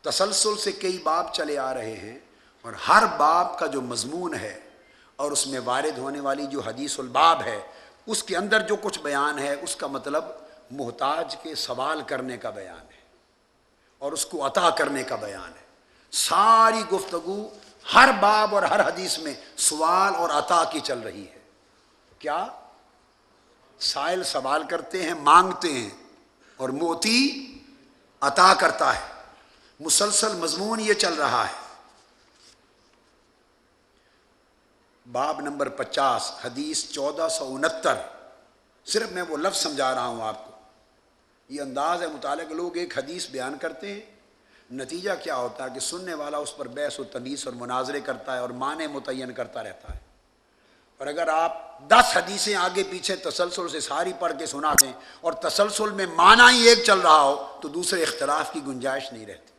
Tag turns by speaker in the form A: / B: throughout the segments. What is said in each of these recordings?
A: تسلسل سے کئی باب چلے آ رہے ہیں، اور ہر باب کا جو مضمون ہے اور اس میں وارد ہونے والی جو حدیث الباب ہے، اس کے اندر جو کچھ بیان ہے اس کا مطلب محتاج کے سوال کرنے کا بیان ہے اور اس کو عطا کرنے کا بیان ہے۔ ساری گفتگو ہر باب اور ہر حدیث میں سوال اور عطا کی چل رہی ہے۔ کیا؟ سائل سوال کرتے ہیں، مانگتے ہیں، اور موتی عطا کرتا ہے۔ مسلسل مضمون یہ چل رہا ہے۔ باب نمبر 50 حدیث 1469، صرف میں وہ لفظ سمجھا رہا ہوں آپ کو۔ یہ انداز ہے مطالعہ کہ لوگ ایک حدیث بیان کرتے ہیں، نتیجہ کیا ہوتا ہے کہ سننے والا اس پر بحث و تبحث اور مناظرے کرتا ہے اور معنی متعین کرتا رہتا ہے۔ اور اگر آپ 10 حدیثیں آگے پیچھے تسلسل سے ساری پڑھ کے سنا دیں اور تسلسل میں معنی ہی ایک چل رہا ہو تو دوسرے اختلاف کی گنجائش نہیں رہتی۔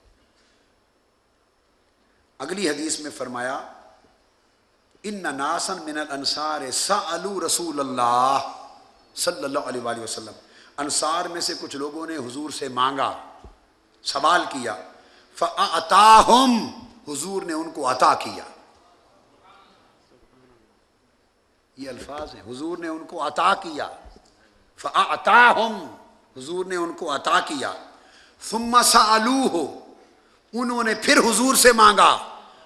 A: اگلی حدیث میں فرمایا ان ناسا من الانصار سألوا رسول اللہ صلی اللہ علیہ وآلہ وسلم، انصار میں سے کچھ لوگوں نے حضور سے مانگا، سوال کیا، فأعطاہم، حضور نے ان کو عطا کیا۔ یہ الفاظ ہیں، حضور نے ان کو عطا کیا، فأعطاہم، حضور نے ان کو عطا کیا، ثم سألوہ، انہوں نے پھر حضور سے مانگا،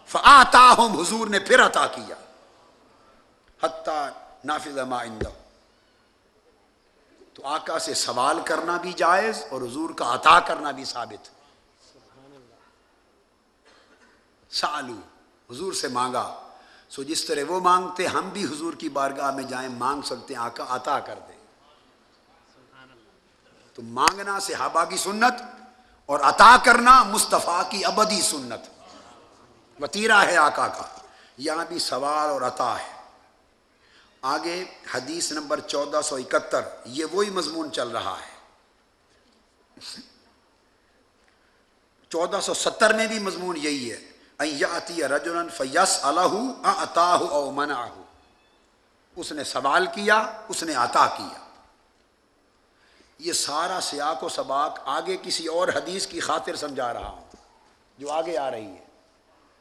A: فآتاہم، حضور نے پھر عطا کیا، حتی نافذ ما عنده۔ تو آقا سے سوال کرنا بھی جائز اور حضور کا عطا کرنا بھی ثابت۔ سالو، حضور سے مانگا، سو جس طرح وہ مانگتے ہم بھی حضور کی بارگاہ میں جائیں مانگ سکتے ہیں، آقا عطا کر دیں۔ تو مانگنا صحابہ کی سنت اور عطا کرنا مصطفیٰ کی ابدی سنت، وتیرہ ہے آقا کا۔ یہاں بھی سوال اور عطا ہے۔ آگے حدیث نمبر 1471، یہ وہی مضمون چل رہا ہے۔ 1470 میں بھی مضمون یہی ہے، ان یاتی رجلا فیسألہ اعطاہ او منعہ، اس نے سوال کیا، اس نے عطا کیا۔ یہ سارا سیاق و سباق آگے کسی اور حدیث کی خاطر سمجھا رہا ہوں جو آگے آ رہی ہے۔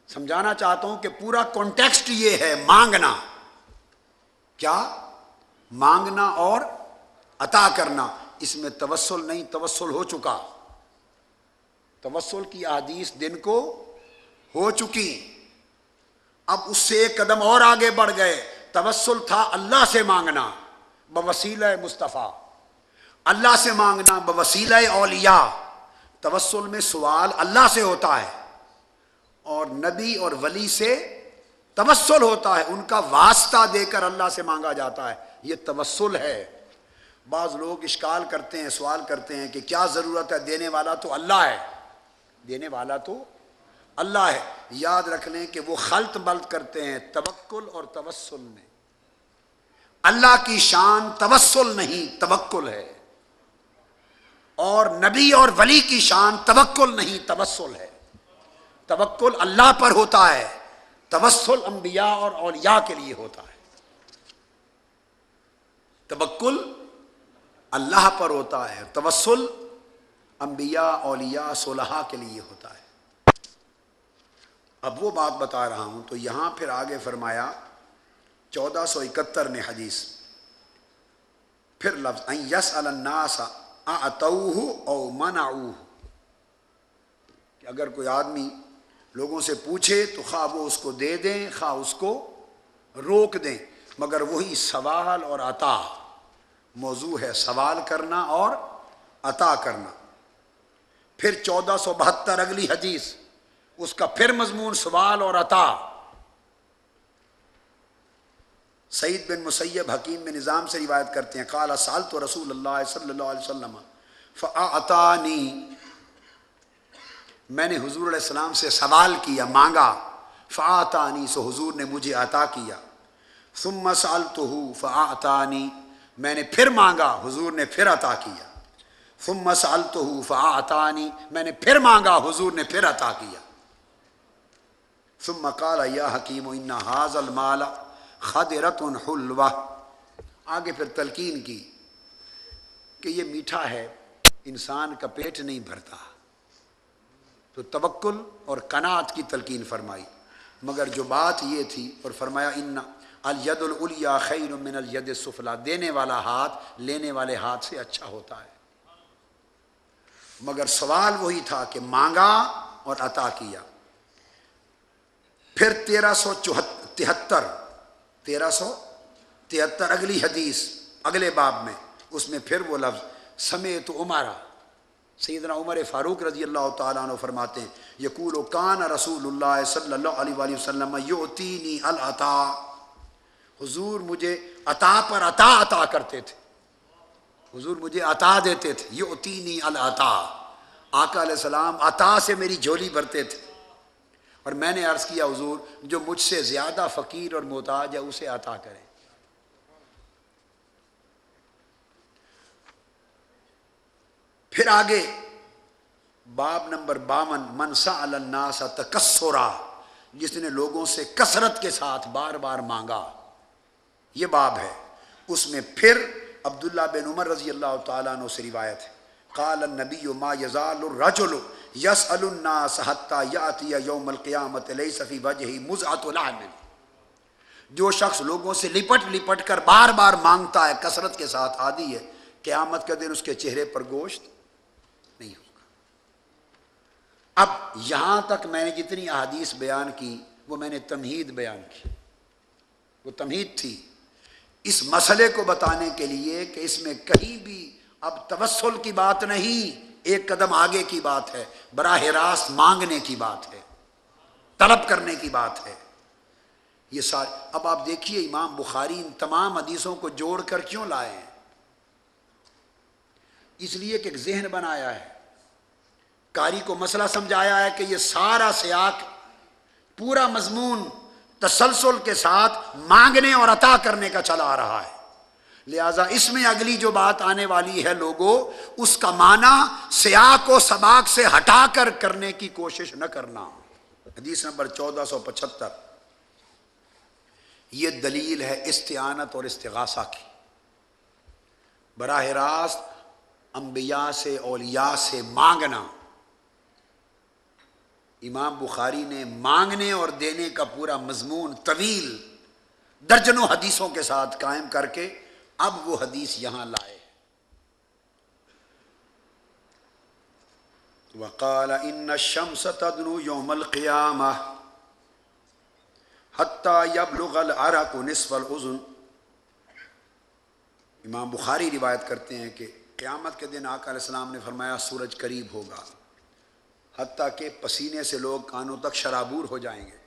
A: سمجھانا چاہتا ہوں کہ پورا کانٹیکسٹ یہ ہے مانگنا، کیا؟ مانگنا اور عطا کرنا۔ اس میں توسل نہیں، توسل ہو چکا، توسل کی احادیث دن کو ہو چکی۔ اب اس سے ایک قدم اور آگے بڑھ گئے، توسل تھا اللہ سے مانگنا بوسیلہ مصطفیٰ، اللہ سے مانگنا بوسیلہ اولیاء۔ توسل میں سوال اللہ سے ہوتا ہے اور نبی اور ولی سے توسل ہوتا ہے، ان کا واسطہ دے کر اللہ سے مانگا جاتا ہے، یہ توسل ہے۔ بعض لوگ اشکال کرتے ہیں، سوال کرتے ہیں کہ کیا ضرورت ہے، دینے والا تو اللہ ہے، دینے والا تو اللہ ہے۔ یاد رکھ لیں کہ وہ خلط ملط کرتے ہیں توکل اور توسل میں۔ اللہ کی شان توسل نہیں، توکل ہے، اور نبی اور ولی کی شان توکل نہیں، توسل ہے۔ توکل اللہ پر ہوتا ہے، توسل انبیاء اور اولیاء کے لیے ہوتا ہے۔ توکل اللہ پر ہوتا ہے، توسل انبیاء اولیاء صلحاء کے لیے ہوتا ہے۔ اب وہ بات بتا رہا ہوں، تو یہاں پھر آگے فرمایا 1471 میں حدیث، پھر لفظ ان یسأل الناس اعطوہ او منعوہ، کہ اگر کوئی آدمی لوگوں سے پوچھے تو خواہ وہ اس کو دے دیں خواہ اس کو روک دیں، مگر وہی سوال اور عطا، موضوع ہے سوال کرنا اور عطا کرنا۔ پھر 1472 اگلی حدیث، اس کا پھر مضمون سوال اور عطا۔ سعید بن مسیب حکیم میں نظام سے روایت کرتے ہیں، قال سألت رسول اللہ صلی اللہ علیہ وسلم فأعطانی، میں نے حضور علیہ السلام سے سوال کیا، مانگا، فأعطانی، سو حضور نے مجھے عطا کیا۔ ثم سألتہ فأعطانی، میں نے پھر مانگا، حضور نے پھر عطا کیا۔ ثم سألتہ فأعطانی، میں نے پھر مانگا، حضور نے پھر عطا کیا۔ ثم قال یا حکیم ان ھذا المال خضرۃ حلوہ، آگے پھر تلقین کی کہ یہ میٹھا ہے، انسان کا پیٹ نہیں بھرتا، تو توکل اور قناعت کی تلقین فرمائی، مگر جو بات یہ تھی اور فرمایا ان الید العلیٰ خیر من الید السفلیٰ، دینے والا ہاتھ لینے والے ہاتھ سے اچھا ہوتا ہے، مگر سوال وہی تھا کہ مانگا اور عطا کیا۔ پھر 1373 اگلی حدیث اگلے باب میں، اس میں پھر وہ لفظ سمیت عمرہ، سیدنا عمر فاروق رضی اللہ تعالیٰ عنہ فرماتے ہیں یقول کان رسول اللہ صلی اللہ علیہ وآلہ وسلم یعطینی العطا، حضور مجھے عطا پر عطا کرتے تھے، حضور مجھے عطا دیتے تھے، یعطینی العطا، آقا علیہ السلام عطا سے میری جھولی بھرتے تھے، اور میں نے عرض کیا حضور جو مجھ سے زیادہ فقیر اور محتاج ہے اسے عطا کریں۔ پھر آگے باب نمبر 52 من سأل الناس تکسرا، جس نے لوگوں سے کثرت کے ساتھ بار بار مانگا، یہ باب ہے۔ اس میں پھر عبداللہ بن عمر رضی اللہ تعالیٰ عنہ سے روایت ہے قال النبی ما یزال الرجل یسأل الناس حتی یأتی یوم القیامت لیس فی وجہہ مزعۃ لحم، جو شخص لوگوں سے لپٹ لپٹ کر بار بار مانگتا ہے کثرت کے ساتھ عادی ہے، قیامت کے دن اس کے چہرے پر گوشت نہیں ہوگا۔ اب یہاں تک میں نے جتنی احادیث بیان کی وہ میں نے تمہید بیان کی، وہ تمہید تھی اس مسئلے کو بتانے کے لیے کہ اس میں کہیں بھی اب توسل کی بات نہیں، ایک قدم آگے کی بات ہے، براہ راست مانگنے کی بات ہے، طلب کرنے کی بات ہے۔ یہ سارے اب آپ دیکھیے امام بخاری ان تمام حدیثوں کو جوڑ کر کیوں لائے ہیں؟ اس لیے کہ ایک ذہن بنایا ہے، قاری کو مسئلہ سمجھایا ہے کہ یہ سارا سیاق پورا مضمون تسلسل کے ساتھ مانگنے اور عطا کرنے کا چلا آ رہا ہے، لہذا اس میں اگلی جو بات آنے والی ہے لوگوں اس کا معنی سیاق و سباق سے ہٹا کر کرنے کی کوشش نہ کرنا۔ حدیث نمبر 1475، یہ دلیل ہے استعانت اور استغاثہ کی، براہ راست انبیاء سے اولیاء سے مانگنا۔ امام بخاری نے مانگنے اور دینے کا پورا مضمون طویل درجنوں حدیثوں کے ساتھ قائم کر کے اب وہ حدیث یہاں لائے۔ وقال ان الشمس تدنو یوم القیامہ حتی یبلغ العرق نصف الاذن، امام بخاری روایت کرتے ہیں کہ قیامت کے دن آقا علیہ السلام نے فرمایا سورج قریب ہوگا حتیٰ کہ پسینے سے لوگ کانوں تک شرابور ہو جائیں گے۔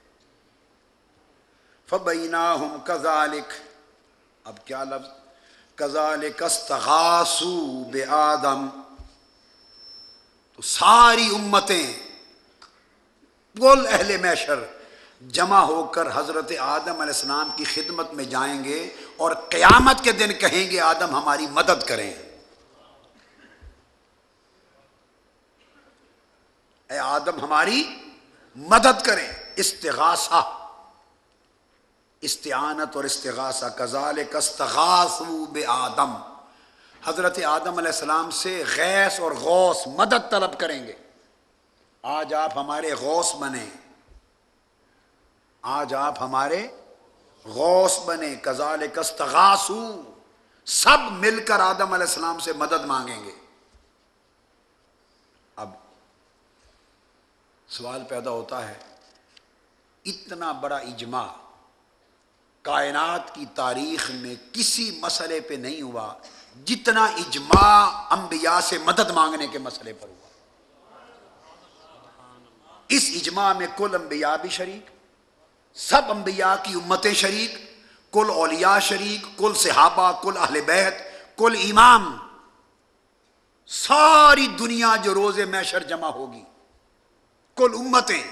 A: فبیناہم کذالک، اب کیا لفظ، کذالک استغاثوا بآدم، تو ساری امتیں کل اہل محشر جمع ہو کر حضرت آدم علیہ السلام کی خدمت میں جائیں گے اور قیامت کے دن کہیں گے آدم ہماری مدد کریں، اے آدم ہماری مدد کریں۔ استغاثہ، استعانت اور استغاثہ، کذالک استغاثوا بآدم، حضرت آدم علیہ السلام سے غیث اور غوث مدد طلب کریں گے، آج آپ ہمارے غوث بنیں، آج آپ ہمارے غوث بنیں۔ کذالک استغاثوا، سب مل کر آدم علیہ السلام سے مدد مانگیں گے۔ اب سوال پیدا ہوتا ہے، اتنا بڑا اجماع کائنات کی تاریخ میں کسی مسئلے پہ نہیں ہوا جتنا اجماع انبیاء سے مدد مانگنے کے مسئلے پر ہوا۔ اس اجماع میں کل انبیاء بھی شریک، سب انبیاء کی امتیں شریک، کل اولیاء شریک، کل صحابہ، کل اہل بیت، کل امام، ساری دنیا جو روز محشر جمع ہوگی، کل امتیں۔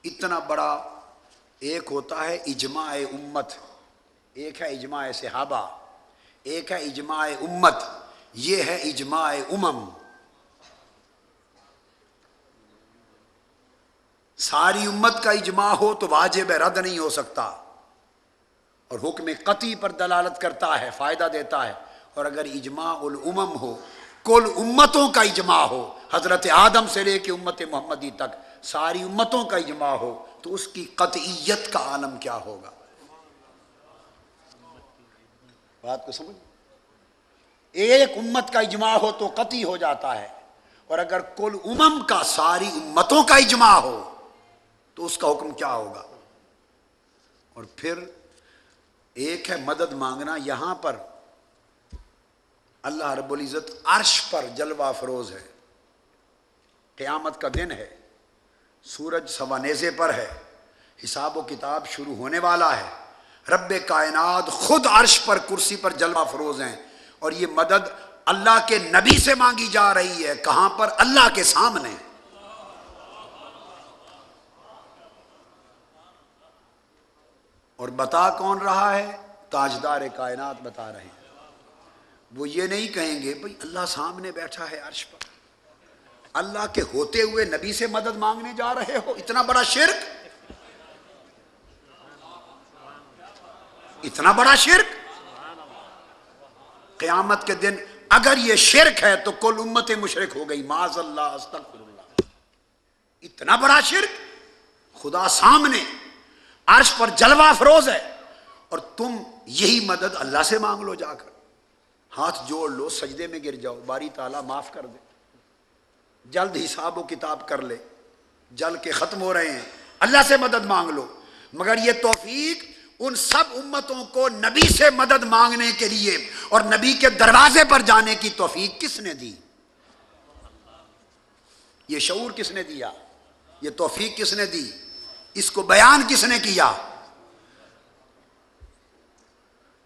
A: اتنا بڑا ایک ہوتا ہے اجماع امت، ایک ہے اجماع صحابہ، ایک ہے اجماع امت، یہ ہے اجماع امم۔ ساری امت کا اجماع ہو تو واجب رد نہیں ہو سکتا اور حکم قطعی پر دلالت کرتا ہے، فائدہ دیتا ہے، اور اگر اجماع الامم ہو، کل امتوں کا اجماع ہو، حضرت آدم سے لے کے امت محمدی تک ساری امتوں کا اجماع ہو تو اس کی قطعیت کا عالم کیا ہوگا؟ بات کو سمجھ، ایک امت کا اجماع ہو تو قطعی ہو جاتا ہے، اور اگر کل امم کا ساری امتوں کا اجماع ہو تو اس کا حکم کیا ہوگا؟ اور پھر ایک ہے مدد مانگنا، یہاں پر اللہ رب العزت عرش پر جلوہ افروز ہے، قیامت کا دن ہے، سورج سوا نیزے پر ہے، حساب و کتاب شروع ہونے والا ہے، رب کائنات خود عرش پر کرسی پر جلوہ افروز ہیں، اور یہ مدد اللہ کے نبی سے مانگی جا رہی ہے، کہاں پر؟ اللہ کے سامنے۔ اور بتا کون رہا ہے؟ تاجدار کائنات بتا رہے ہیں۔ وہ یہ نہیں کہیں گے بھئی اللہ سامنے بیٹھا ہے عرش پر، اللہ کے ہوتے ہوئے نبی سے مدد مانگنے جا رہے ہو، اتنا بڑا شرک، اتنا بڑا شرک۔ قیامت کے دن اگر یہ شرک ہے تو کل امت مشرک ہو گئی، معاذ اللہ، استغفر اللہ۔ اتنا بڑا شرک، خدا سامنے عرش پر جلوہ افروز ہے، اور تم یہی مدد اللہ سے مانگ لو، جا کر ہاتھ جوڑ لو، سجدے میں گر جاؤ، باری تعالیٰ معاف کر دے، جلد حساب و کتاب کر لے، جل کے ختم ہو رہے ہیں، اللہ سے مدد مانگ لو۔ مگر یہ توفیق ان سب امتوں کو نبی سے مدد مانگنے کے لیے اور نبی کے دروازے پر جانے کی توفیق کس نے دی؟ یہ شعور کس نے دیا؟ یہ توفیق کس نے دی؟ اس کو بیان کس نے کیا؟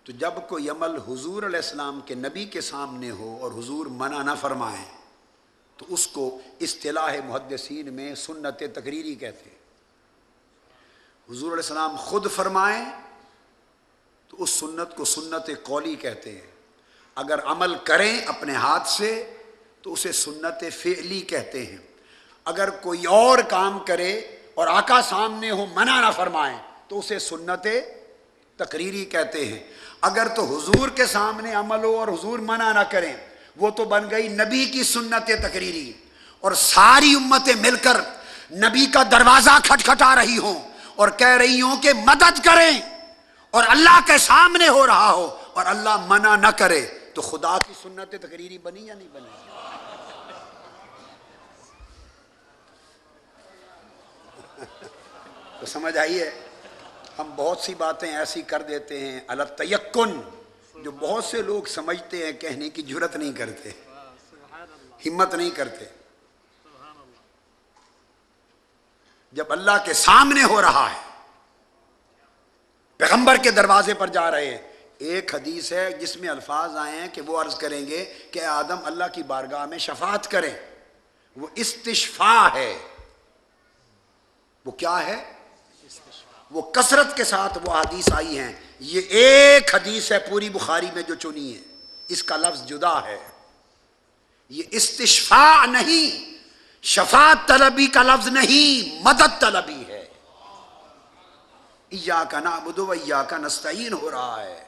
A: تو جب کوئی عمل حضور علیہ السلام کے نبی کے سامنے ہو اور حضور منع نہ فرمائیں تو اس کو اصطلاح محدثین میں سنت تقریری کہتے ہیں۔ حضور علیہ السلام خود فرمائیں تو اس سنت کو سنت قولی کہتے ہیں، اگر عمل کریں اپنے ہاتھ سے تو اسے سنت فعلی کہتے ہیں، اگر کوئی اور کام کرے اور آقا سامنے ہو منع نہ فرمائیں تو اسے سنت تقریری کہتے ہیں۔ اگر تو حضور کے سامنے عمل ہو اور حضور منع نہ کریں وہ تو بن گئی نبی کی سنت تقریری، اور ساری امتیں مل کر نبی کا دروازہ کھٹکھٹا رہی ہوں اور کہہ رہی ہوں کہ مدد کریں، اور اللہ کے سامنے ہو رہا ہو اور اللہ منع نہ کرے تو خدا کی سنت تقریری بنی یا نہیں بنی؟ تو سمجھ آئیے، ہم بہت سی باتیں ایسی کر دیتے ہیں علی تیقن جو بہت سے لوگ سمجھتے ہیں، کہنے کی جرت نہیں کرتے، ہمت نہیں کرتے۔ جب اللہ کے سامنے ہو رہا ہے، پیغمبر کے دروازے پر جا رہے ہیں، ایک حدیث ہے جس میں الفاظ آئے ہیں کہ وہ عرض کریں گے کہ آدم اللہ کی بارگاہ میں شفاعت کریں، وہ استشفاء ہے۔ وہ کیا ہے؟ وہ کثرت کے ساتھ وہ حدیث آئی ہیں، یہ ایک حدیث ہے پوری بخاری میں جو چنی ہے، اس کا لفظ جدا ہے، یہ استشفاء نہیں، شفاعت طلبی کا لفظ نہیں، مدد طلبی ہے۔ ایاک نعبد و ایاک نستعین ہو رہا ہے۔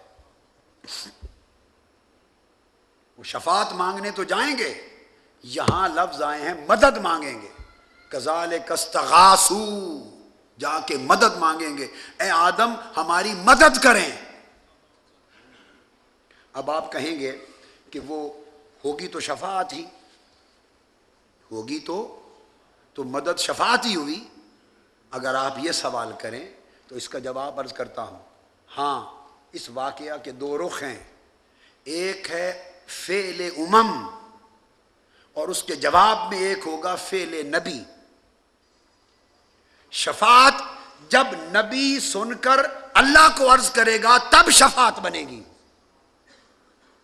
A: وہ شفاعت مانگنے تو جائیں گے، یہاں لفظ آئے ہیں مدد مانگیں گے، کذالک استغاثوا، جا کے مدد مانگیں گے، اے آدم ہماری مدد کریں۔ اب آپ کہیں گے کہ وہ ہوگی تو شفاعت ہی، ہوگی تو مدد شفاعت ہی ہوئی۔ اگر آپ یہ سوال کریں تو اس کا جواب عرض کرتا ہوں، ہاں اس واقعہ کے دو رخ ہیں، ایک ہے فعل امم اور اس کے جواب میں ایک ہوگا فعل نبی۔ شفاعت جب نبی سن کر اللہ کو عرض کرے گا تب شفاعت بنے گی،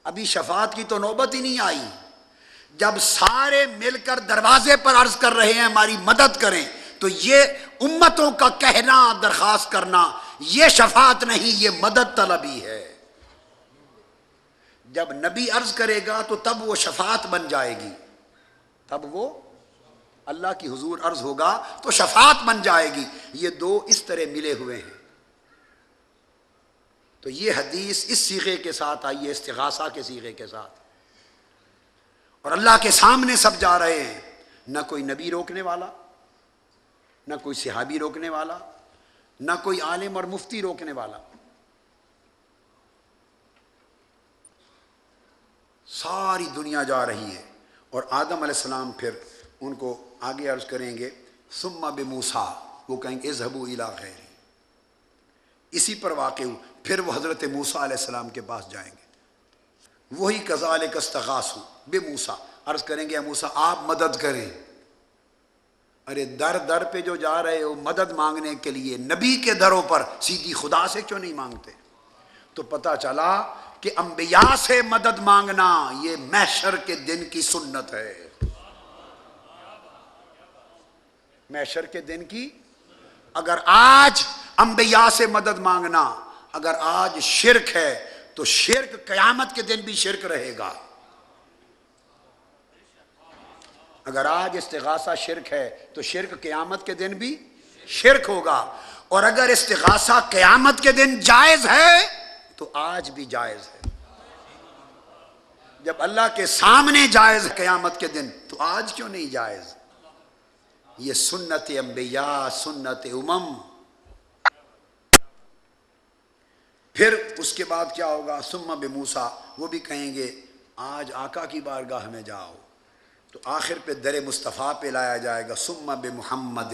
A: ابھی شفاعت کی تو نوبت ہی نہیں آئی۔ جب سارے مل کر دروازے پر عرض کر رہے ہیں ہماری مدد کریں تو یہ امتوں کا کہنا، درخواست کرنا، یہ شفاعت نہیں، یہ مدد طلبی ہے۔ جب نبی عرض کرے گا تو تب وہ شفاعت بن جائے گی، تب وہ اللہ کی حضور عرض ہوگا تو شفاعت بن جائے گی۔ یہ دو اس طرح ملے ہوئے ہیں۔ تو یہ حدیث اس صیغے کے ساتھ آئی ہے، استغاثہ کے صیغے کے ساتھ، اور اللہ کے سامنے سب جا رہے ہیں۔ نہ کوئی نبی روکنے والا، نہ کوئی صحابی روکنے والا، نہ کوئی عالم اور مفتی روکنے والا. ساری دنیا جا رہی ہے. اور آدم علیہ السلام پھر ان کو آگے عرض کریں گے ثم بموسیٰ، وہ کہیں گے اذهبوا الی غیری. اسی پر واقع ہو پھر وہ حضرت موسیٰ علیہ السلام کے پاس جائیں گے. وہی کذالک استغاثوا بموسیٰ، عرض کریں گے موسیٰ آپ مدد کریں. ارے در در پہ جو جا رہے ہو مدد مانگنے کے لیے، نبی کے دروں پر سیدھی خدا سے کیوں نہیں مانگتے؟ تو پتہ چلا کہ انبیاء سے مدد مانگنا یہ محشر کے دن کی سنت ہے. محشر کے دن کی، اگر آج انبیاء سے مدد مانگنا اگر آج شرک ہے تو شرک قیامت کے دن بھی شرک رہے گا. اگر آج استغاثہ شرک ہے تو شرک قیامت کے دن بھی شرک ہوگا. اور اگر استغاثہ قیامت کے دن جائز ہے تو آج بھی جائز ہے. جب اللہ کے سامنے جائز ہے قیامت کے دن تو آج کیوں نہیں جائز؟ یہ سنت انبیاء، سنت امم. پھر اس کے بعد کیا ہوگا؟ ثم بموسیٰ، وہ بھی کہیں گے آج آقا کی بارگاہ میں جاؤ. تو آخر پہ در مصطفیٰ پہ لایا جائے گا ثم بمحمد.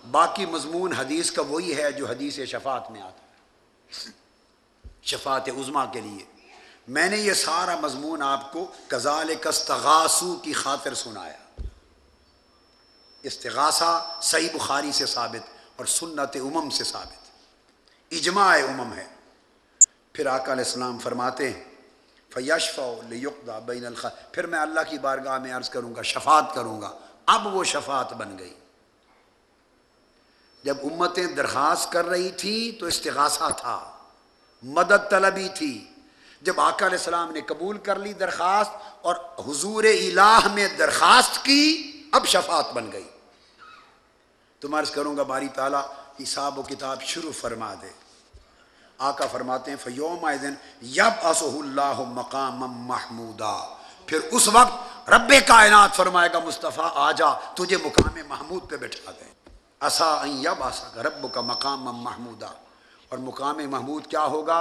A: باقی مضمون حدیث کا وہی ہے جو حدیث شفاعت میں آتا ہے، شفاعت عظمیٰ کے لیے. میں نے یہ سارا مضمون آپ کو کذالک استغاثوا کی خاطر سنایا. استغاثہ صحیح بخاری سے ثابت اور سنت امم سے ثابت، اجماع امم ہے. پھر آقا علیہ السلام فرماتے ہیں فَيَشْفَعُ لِيُقْضَى بَيْنَ الْخَلْقِ، پھر میں اللہ کی بارگاہ میں عرض کروں گا، شفاعت کروں گا. اب وہ شفاعت بن گئی. جب امتیں درخواست کر رہی تھیں تو استغاثہ تھا، مدد طلبی تھی. جب آقا علیہ السلام نے قبول کر لی درخواست اور حضور الہ میں درخواست کی، اب شفاعت بن گئی. تو میں عرض کروں گا باری تعالیٰ حساب و کتاب شروع فرما دے. آقا فرماتے ہیں فَيَوْمَئِذٍ يَبْعَثُهُ اللَّهُ مَقَامًا مَحْمُودًا، پھر اس وقت رب کائنات فرمائے گا مصطفیٰ آ جا، تجھے مقام محمود پہ بٹھا دیں. عَسَىٰ أَن يَبْعَثَكَ رَبُّكَ مَقَامًا مَحْمُودًا. اور مقام محمود کیا ہوگا؟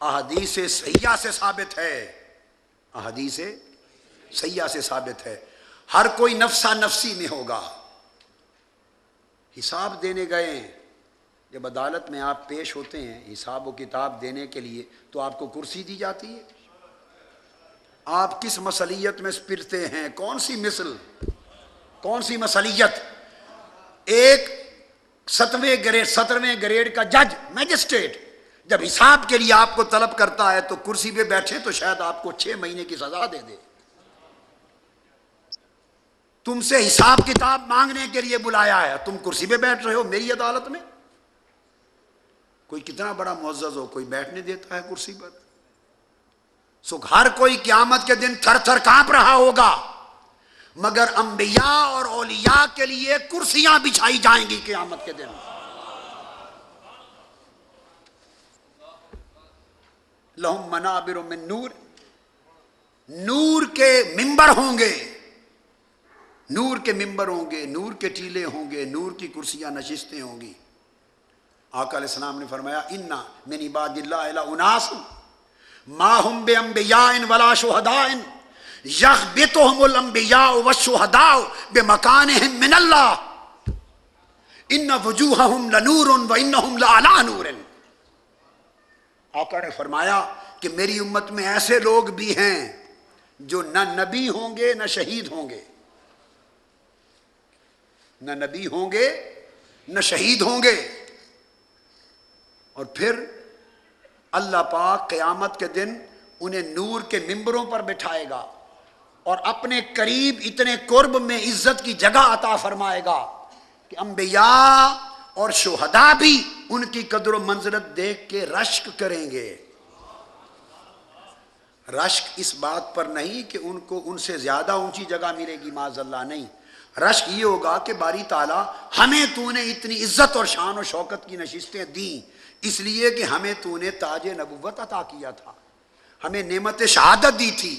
A: احادیث صحیحہ سے ثابت ہے، احادیث صحیحہ سے ثابت ہے. ہر کوئی نفسا نفسی میں ہوگا. حساب دینے گئے ہیں، جب عدالت میں آپ پیش ہوتے ہیں حساب و کتاب دینے کے لیے تو آپ کو کرسی دی جاتی ہے. آپ کس مصلیت میں پھرتے ہیں؟ کون سی مثل، کون سی مصلیت؟ ایک 17ویں گریڈ کا جج، میجسٹریٹ جب حساب کے لیے آپ کو طلب کرتا ہے تو کرسی پہ بیٹھے تو شاید آپ کو 6 مہینے کی سزا دے دے. تم سے حساب کتاب مانگنے کے لیے بلایا ہے، تم کرسی پہ بیٹھ رہے ہو میری عدالت میں. کوئی کتنا بڑا معزز ہو، کوئی بیٹھنے دیتا ہے کرسی پر؟ سو ہر کوئی قیامت کے دن تھر تھر کانپ رہا ہوگا، مگر انبیاء اور اولیاء کے لیے کرسیاں بچھائی جائیں گی قیامت کے دن. لہم منابر من نور، نور کے ممبر ہوں گے، نور کے ممبر ہوں گے، نور کے ٹیلے ہوں گے، نور کی کرسیاں نشستیں ہوں گی. آقا علیہ السلام نے فرمایا انا من عباد اللہ لاناس ما هم بانبیاء ولا شہداء یغبطهم الانبیاء والشہداء بمکانهم من اللہ ان وجوہهم لنور وانہم لعلی نور. آقا نے فرمایا کہ میری امت میں ایسے لوگ بھی ہیں جو نہ نبی ہوں گے نہ شہید ہوں گے، نہ نبی ہوں گے نہ شہید ہوں گے. اور پھر اللہ پاک قیامت کے دن انہیں نور کے ممبروں پر بٹھائے گا اور اپنے قریب اتنے قرب میں عزت کی جگہ عطا فرمائے گا کہ انبیاء اور شہداء بھی ان کی قدر و منزلت دیکھ کے رشک کریں گے. رشک اس بات پر نہیں کہ ان کو ان سے زیادہ اونچی جگہ ملے گی، معاذ اللہ، نہیں. رشک یہ ہوگا کہ باری تعالیٰ ہمیں تو نے اتنی عزت اور شان و شوکت کی نشستیں دیں اس لیے کہ ہمیں تو نے تاج نبوت عطا کیا تھا، ہمیں نعمت شہادت دی تھی.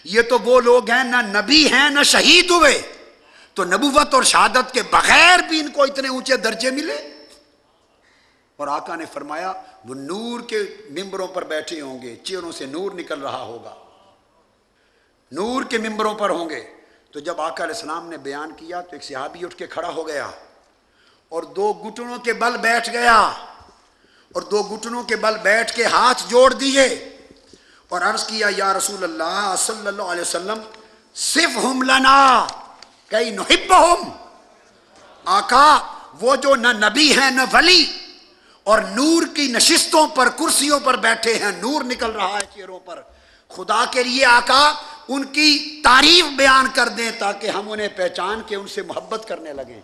A: یہ تو وہ لوگ ہیں نہ نبی ہیں نہ شہید ہوئے، تو نبوت اور شہادت کے بغیر بھی ان کو اتنے اونچے درجے ملے. اور آقا نے فرمایا وہ نور کے ممبروں پر بیٹھے ہوں گے، چہروں سے نور نکل رہا ہوگا، نور کے ممبروں پر ہوں گے. تو جب آقا علیہ السلام نے بیان کیا تو ایک صحابی اٹھ کے کھڑا ہو گیا اور 2 گھٹنوں کے بل بیٹھ گیا، اور 2 گھٹنوں کے بل بیٹھ کے ہاتھ جوڑ دیے اور عرض کیا یا رسول اللہ صلی اللہ علیہ وسلم صفہم لنا کئی نحبہم. آقا وہ جو نہ نبی ہیں نہ ولی اور نور کی نشستوں پر کرسیوں پر بیٹھے ہیں، نور نکل رہا ہے چہروں پر، خدا کے لیے آقا ان کی تعریف بیان کر دیں تاکہ ہم انہیں پہچان کے ان سے محبت کرنے لگیں،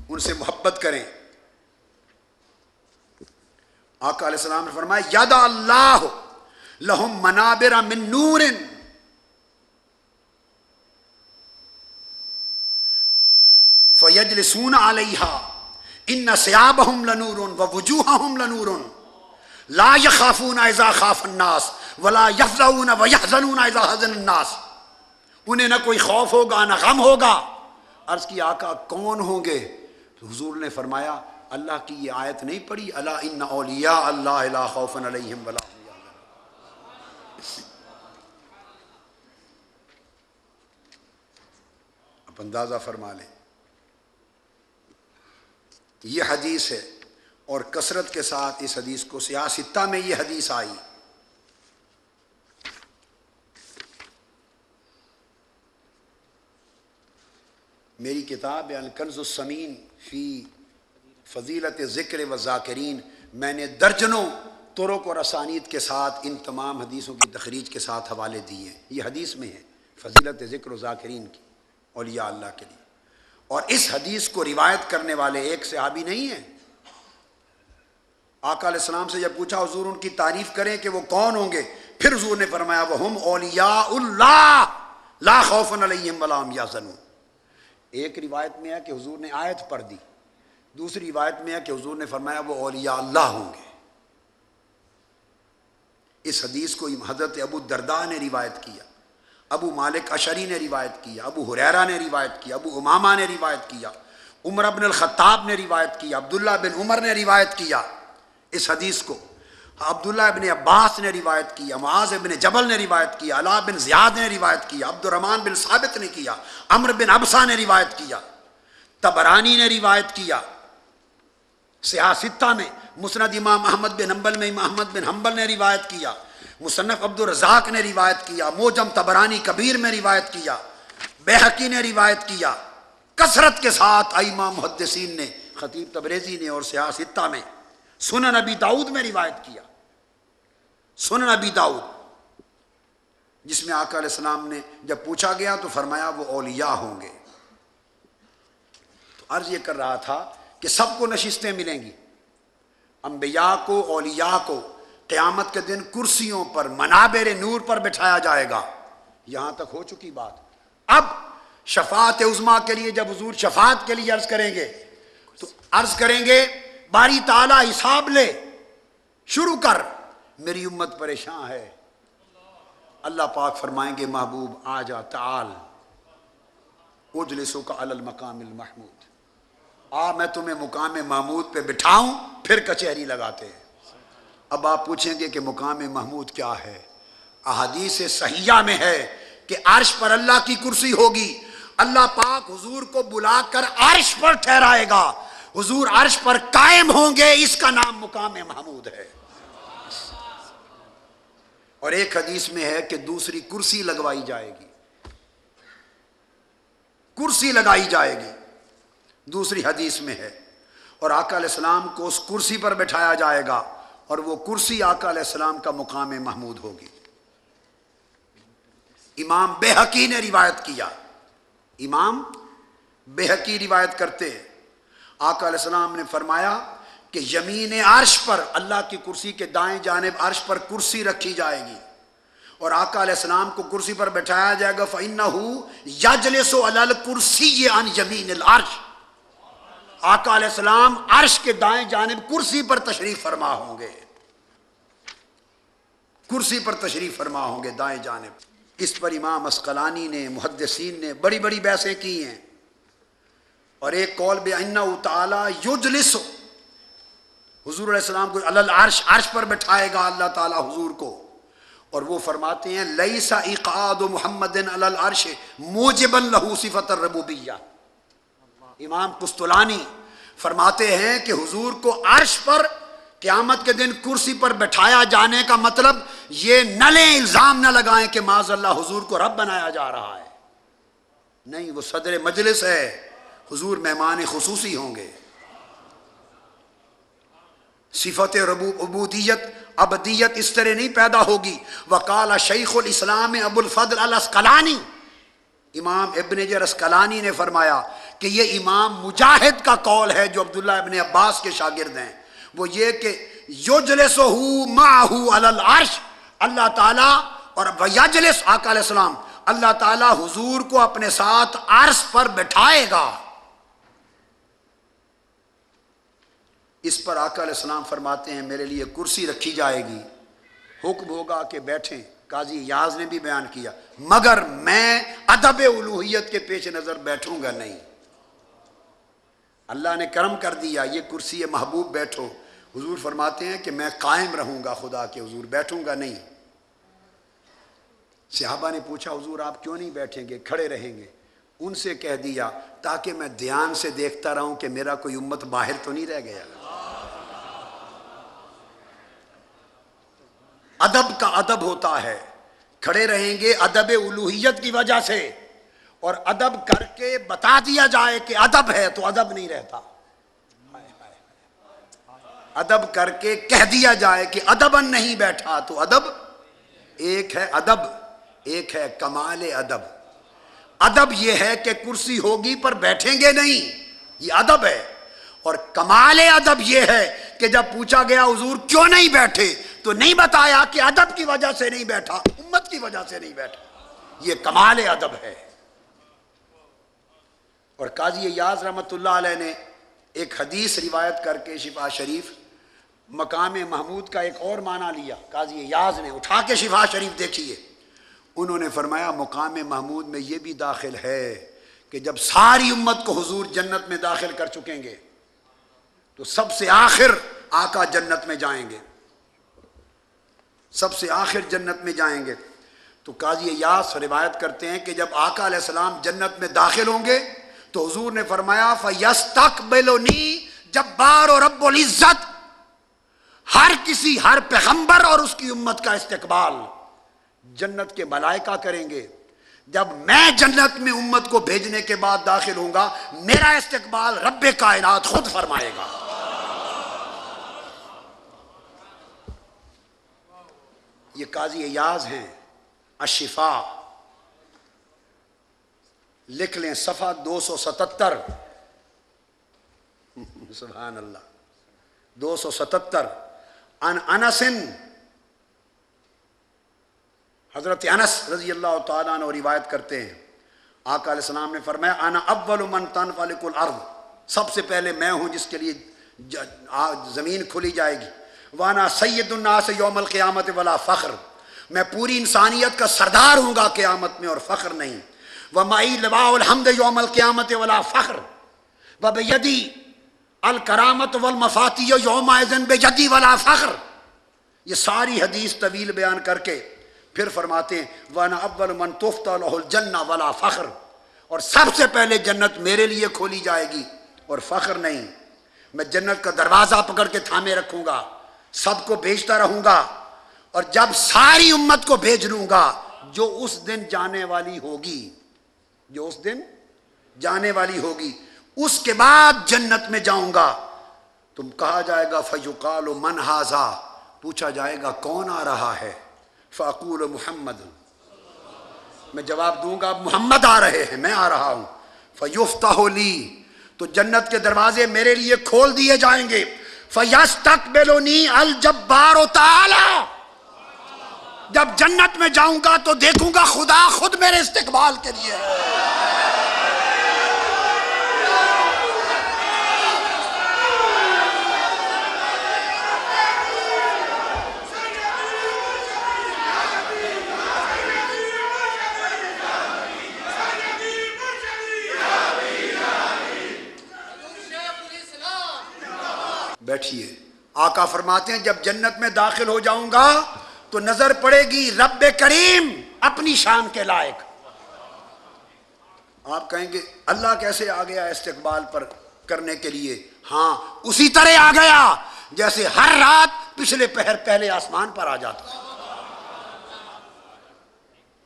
A: ان سے محبت کریں. آقا علیہ السلام نے فرمایا یدا اللہ لہم منابر من نور فیجلسون علیہا ان ثیابہم لنور ووجوہہم لنور لا یخافون اذا خاف الناس ولا یفزعون ویحزنون اذا حزن الناس. انہیں نہ کوئی خوف ہوگا نہ غم ہوگا. عرض کی آقا کون ہوں گے؟ حضور نے فرمایا اللہ کی یہ آیت نہیں پڑھی الا ان اولیاء اللہ لا خوف علیہم ولا هم یحزنون. اب اندازہ فرما لیں یہ حدیث ہے اور کثرت کے ساتھ اس حدیث کو سیاہ ستہ میں یہ حدیث آئی. میری کتاب الکنز الثمین فی فضیلت ذکر و ذاکرین میں نے درجنوں طرق اور اسانید کے ساتھ ان تمام حدیثوں کی تخریج کے ساتھ حوالے دیے ہیں. یہ حدیث میں ہے فضیلت ذکر و ذاکرین کی اولیاء اللہ کے لیے. اور اس حدیث کو روایت کرنے والے ایک صحابی نہیں ہیں. آقا علیہ السلام سے جب پوچھا حضور ان کی تعریف کریں کہ وہ کون ہوں گے، پھر حضور نے فرمایا وہم اولیاء اللہ لا خوف علیہم ولا هم یحزنون. ایک روایت میں ہے کہ حضور نے آیت پڑھ دی، دوسری روایت میں ہے کہ حضور نے فرمایا وہ اولیاء اللہ ہوں گے. اس حدیث کو حضرت ابو الدرداء نے روایت کیا، ابو مالک اشعری نے روایت کیا، ابو ہریرہ نے روایت کیا، ابو امامہ نے روایت کیا، عمر بن الخطاب نے روایت کیا، عبداللہ بن عمر نے روایت کیا اس حدیث کو، عبداللہ بن عباس نے روایت کیا، معاذ بن جبل نے روایت کیا، علاء بن زیاد نے روایت کیا، عبد الرحمن بن ثابت نے کیا، عمرو بن ابسہ نے روایت کیا، طبرانی نے روایت کیا سیاہ ستہ میں، مسند امام احمد بن حنبل میں امام احمد بن حنبل نے روایت کیا، مصنف عبد الرزاق نے روایت کیا، موجم طبرانی کبیر میں روایت کیا، بیہقی نے روایت کیا، کثرت کے ساتھ ائمہ محدثین نے، خطیب تبریزی نے، اور سیاہ ستہ میں، سنن ابی داؤد میں روایت کیا، سنن ابی داؤد جس میں آقا علیہ السلام نے جب پوچھا گیا تو فرمایا وہ اولیاء ہوں گے. تو عرض یہ کر رہا تھا کہ سب کو نشستیں ملیں گی، انبیاء کو، اولیاء کو قیامت کے دن کرسیوں پر منابر نور پر بٹھایا جائے گا. یہاں تک ہو چکی بات. اب شفاعت عظمیٰ کے لیے جب حضور شفاعت کے لیے عرض کریں گے تو عرض کریں گے باری تعالیٰ حساب لے، شروع کر، میری امت پریشان ہے. اللہ پاک فرمائیں گے محبوب آ جا، تعال اجلسک علی المقام المحمود، آ میں تمہیں مقام محمود پہ بٹھاؤں، پھر کچہری لگاتے ہیں. اب آپ پوچھیں گے کہ مقام محمود کیا ہے؟ احادیث صحیحہ میں ہے کہ عرش پر اللہ کی کرسی ہوگی، اللہ پاک حضور کو بلا کر عرش پر ٹھہرائے گا، حضور عرش پر قائم ہوں گے، اس کا نام مقام محمود ہے. اور ایک حدیث میں ہے کہ دوسری کرسی لگوائی جائے گی، کرسی لگائی جائے گی، دوسری حدیث میں ہے، اور آقا علیہ السلام کو اس کرسی پر بٹھایا جائے گا، اور وہ کرسی آقا علیہ السلام کا مقام محمود ہوگی. امام بیہقی نے روایت کیا، امام بیہقی روایت کرتے ہیں، آقا علیہ السلام نے فرمایا کہ یمین عرش پر، اللہ کی کرسی کے دائیں جانب عرش پر کرسی رکھی جائے گی، اور آقا علیہ السلام کو کرسی پر بٹھایا جائے گا. فَإِنَّهُ يَجْلِسُ عَلَى الْكُرْسِيِّ عَنْ يَمِينِ الْعَرْشِ، آقا علیہ السلام عرش کے دائیں جانب کرسی پر تشریف فرما ہوں گے، کرسی پر تشریف فرما ہوں گے دائیں جانب. اس پر امام اسقلانی نے، محدثین نے بڑی بڑی بحثیں کی ہیں، اور ایک قول بِأَنَّهُ تَعَالَى يُجْلِسُ، حضور علیہ السلام کو علی العرش، عرش پر بٹھائے گا اللہ تعالیٰ حضور کو، اور وہ فرماتے ہیں لَيْسَ إِقْعَادُ مُحَمَّدٍ عَلَى الْعَرْشِ مُوجِبًا لَهُ صِفَةَ الرُّبُوبِيَّہ۔ امام قسطلانی فرماتے ہیں کہ حضور کو عرش پر قیامت کے دن کرسی پر بٹھایا جانے کا مطلب یہ نہ لیں، الزام نہ لگائیں کہ معاذ اللہ حضور کو رب بنایا جا رہا ہے، نہیں، وہ صدر مجلس ہے، حضور مہمان خصوصی ہوں گے۔ صفت عبودیت، ابدیت اس طرح نہیں پیدا ہوگی۔ وقال شیخ الاسلام ابو الفضل الاسقلانی، امام ابن حجر اسقلانی نے فرمایا کہ یہ امام مجاہد کا قول ہے جو عبداللہ ابن عباس کے شاگرد ہیں، وہ یہ کہ یجلسہ معہ علی العرش، اللہ تعالیٰ، اور یجلس آقا علیہ السلام، اللہ تعالیٰ حضور کو اپنے ساتھ عرش پر بٹھائے گا۔ اس پر آقا علیہ السلام فرماتے ہیں میرے لیے کرسی رکھی جائے گی، حکم ہوگا کہ بیٹھیں، قاضی یاز نے بھی بیان کیا، مگر میں ادب الوہیت کے پیش نظر بیٹھوں گا نہیں۔ اللہ نے کرم کر دیا، یہ کرسی محبوب بیٹھو، حضور فرماتے ہیں کہ میں قائم رہوں گا خدا کے حضور، بیٹھوں گا نہیں۔ صحابہ نے پوچھا حضور آپ کیوں نہیں بیٹھیں گے، کھڑے رہیں گے؟ ان سے کہہ دیا تاکہ میں دھیان سے دیکھتا رہوں کہ میرا کوئی امت باہر تو نہیں رہ گیا۔ ادب کا ادب ہوتا ہے، کھڑے رہیں گے ادب الوہیت کی وجہ سے، اور ادب کر کے بتا دیا جائے کہ ادب ہے تو ادب نہیں رہتا، ادب کر کے کہہ دیا جائے کہ ادباً نہیں بیٹھا تو ادب۔ ایک ہے ادب، ایک ہے کمال ادب۔ ادب یہ ہے کہ کرسی ہوگی پر بیٹھیں گے نہیں، یہ ادب ہے، اور کمال ادب یہ ہے کہ جب پوچھا گیا حضور کیوں نہیں بیٹھے تو نہیں بتایا کہ ادب کی وجہ سے نہیں بیٹھا، امت کی وجہ سے نہیں بیٹھا، یہ کمال ادب ہے۔ اور قاضی یاز رحمۃ اللہ علیہ نے ایک حدیث روایت کر کے شفا شریف، مقام محمود کا ایک اور معنی لیا، قاضی یاز نے اٹھا کے شفا شریف دیکھیے، انہوں نے فرمایا مقام محمود میں یہ بھی داخل ہے کہ جب ساری امت کو حضور جنت میں داخل کر چکیں گے تو سب سے آخر آقا جنت میں جائیں گے، سب سے آخر جنت میں جائیں گے۔ تو قاضی یاس روایت کرتے ہیں کہ جب آقا علیہ السلام جنت میں داخل ہوں گے تو حضور نے فرمایا فَيَسْتَقْبِلُنِي جبار و رب العزت، ہر کسی، ہر پیغمبر اور اس کی امت کا استقبال جنت کے ملائکہ کریں گے۔ جب میں جنت میں امت کو بھیجنے کے بعد داخل ہوں گا، میرا استقبال رب کائنات خود فرمائے گا۔ یہ قاضی ایاز ہیں، الشفا، لکھ لیں صفحہ 277، سبحان اللہ، 277۔ عن انس، حضرت انس رضی اللہ تعالیٰ عنہ روایت کرتے ہیں آقا علیہ السلام نے فرمایا انا اول من تنفلق الارض، سب سے پہلے میں ہوں جس کے لیے زمین کھلی جائے گی، وانا سید الناس یوم القیامت ولا فخر، میں پوری انسانیت کا سردار ہوں گا قیامت میں اور فخر نہیں، ومعی لواء الحمد یوم القیامت ولا فخر، وبیدی الکرامت والمفاتیح یومئذ بیدی ولا فخر۔ یہ ساری حدیث طویل بیان کر کے پھر فرماتے ہیں وانا اول من تفتح له الجنہ ولا فخر، اور سب سے پہلے جنت میرے لیے کھولی جائے گی اور فخر نہیں، میں جنت کا دروازہ پکڑ کے تھامے رکھوں گا، سب کو بھیجتا رہوں گا، اور جب ساری امت کو بھیج لوں گا جو اس دن جانے والی ہوگی، جو اس دن جانے والی ہوگی، اس کے بعد جنت میں جاؤں گا، تم کہا جائے گا فیقال من ھذا، پوچھا جائے گا کون آ رہا ہے، فاقول محمد، میں جواب دوں گا محمد آ رہے ہیں، میں آ رہا ہوں، فیفتح لی، تو جنت کے دروازے میرے لیے کھول دیے جائیں گے، فیستقبلنی الجبار تعالی، جب جنت میں جاؤں گا تو دیکھوں گا خدا خود میرے استقبال کے لیے ہے۔ بیٹھیے. آقا فرماتے ہیں جب جنت میں داخل ہو جاؤں گا تو نظر پڑے گی رب کریم اپنی شان کے لائق. آپ کہیں گے اللہ کیسے آ گیا استقبال پر کرنے کے لیے؟ ہاں اسی طرح آ گیا جیسے ہر رات پچھلے پہر پہلے آسمان پر آ جاتا.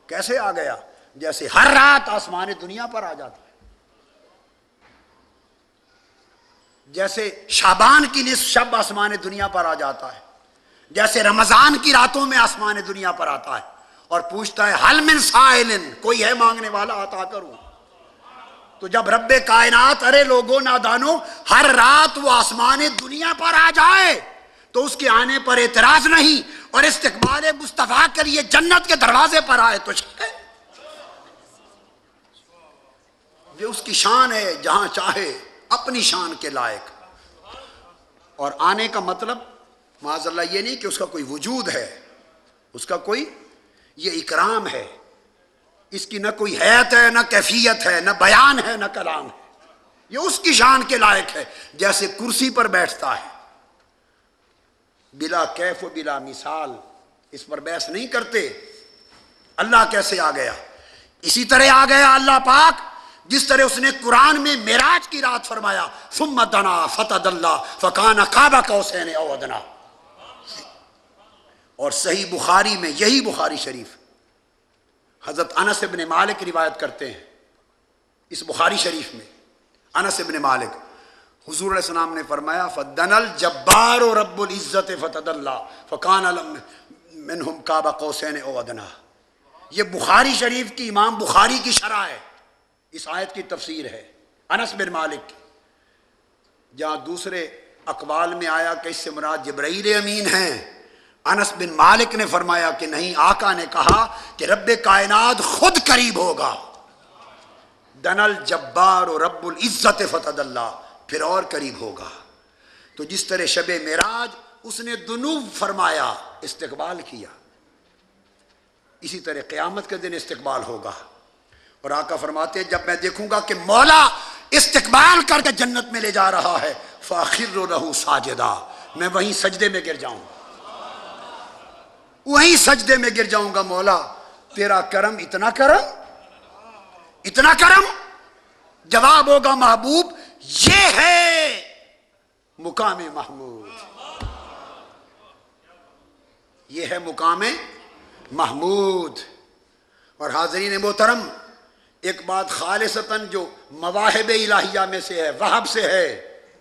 A: کیسے آ گیا؟ جیسے ہر رات آسمان دنیا پر آ جاتا ہے. جیسے شعبان کی نصف شب آسمان دنیا پر آ جاتا ہے، جیسے رمضان کی راتوں میں آسمان دنیا پر آتا ہے اور پوچھتا ہے حل من سائل، کوئی ہے مانگنے والا عطا کروں. تو جب رب کائنات ارے لوگوں نادانو ہر رات وہ آسمان دنیا پر آ جائے تو اس کے آنے پر اعتراض نہیں، اور استقبال مصطفیٰ کے لیے جنت کے دروازے پر آئے تو یہ اس کی شان ہے جہاں چاہے اپنی شان کے لائق. اور آنے کا مطلب معاذ اللہ یہ نہیں کہ اس کا کوئی وجود ہے، اس کا کوئی یہ اکرام ہے. اس کی نہ کوئی حیت ہے، نہ کیفیت ہے، نہ بیان ہے، نہ کلام ہے. یہ اس کی شان کے لائق ہے. جیسے کرسی پر بیٹھتا ہے بلا کیف و بلا مثال، اس پر بحث نہیں کرتے. اللہ کیسے آ گیا؟ اسی طرح آ گیا اللہ پاک جس طرح اس نے قرآن میں معراج کی رات فرمایا ثم دنا فتدلی فکان قاب قوسین او ادنی. اور صحیح بخاری میں، یہی بخاری شریف، حضرت انس ابن مالک روایت کرتے ہیں اس بخاری شریف میں. انس ابن مالک، حضور علیہ السلام نے فرمایا فدنا الجبار رب العزت فتدلی فکان منہم قاب قوسین او ادنی. یہ بخاری شریف کی امام بخاری کی شرح ہے، اس آیت کی تفسیر ہے انس بن مالک کی. جہاں دوسرے اقوال میں آیا کہ اس سے مراد جبرائیل امین ہیں، انس بن مالک نے فرمایا کہ نہیں، آقا نے کہا کہ رب کائنات خود قریب ہوگا. دنا الجبار رب العزت فتدلی، پھر اور قریب ہوگا. تو جس طرح شب معراج اس نے دنو فرمایا، استقبال کیا، اسی طرح قیامت کے دن استقبال ہوگا. اور آقا فرماتے ہیں جب میں دیکھوں گا کہ مولا استقبال کر کے جنت میں لے جا رہا ہے فاخر لہ ساجدا، میں وہیں سجدے میں گر جاؤں، وہیں سجدے میں گر جاؤں گا. مولا تیرا کرم، اتنا کرم، اتنا کرم. جواب ہوگا محبوب یہ ہے مقام محمود، یہ ہے مقام محمود. اور حاضرین محترم، ایک بات خالصتاً جو مواہب الہیہ میں سے ہے، وہب سے ہے،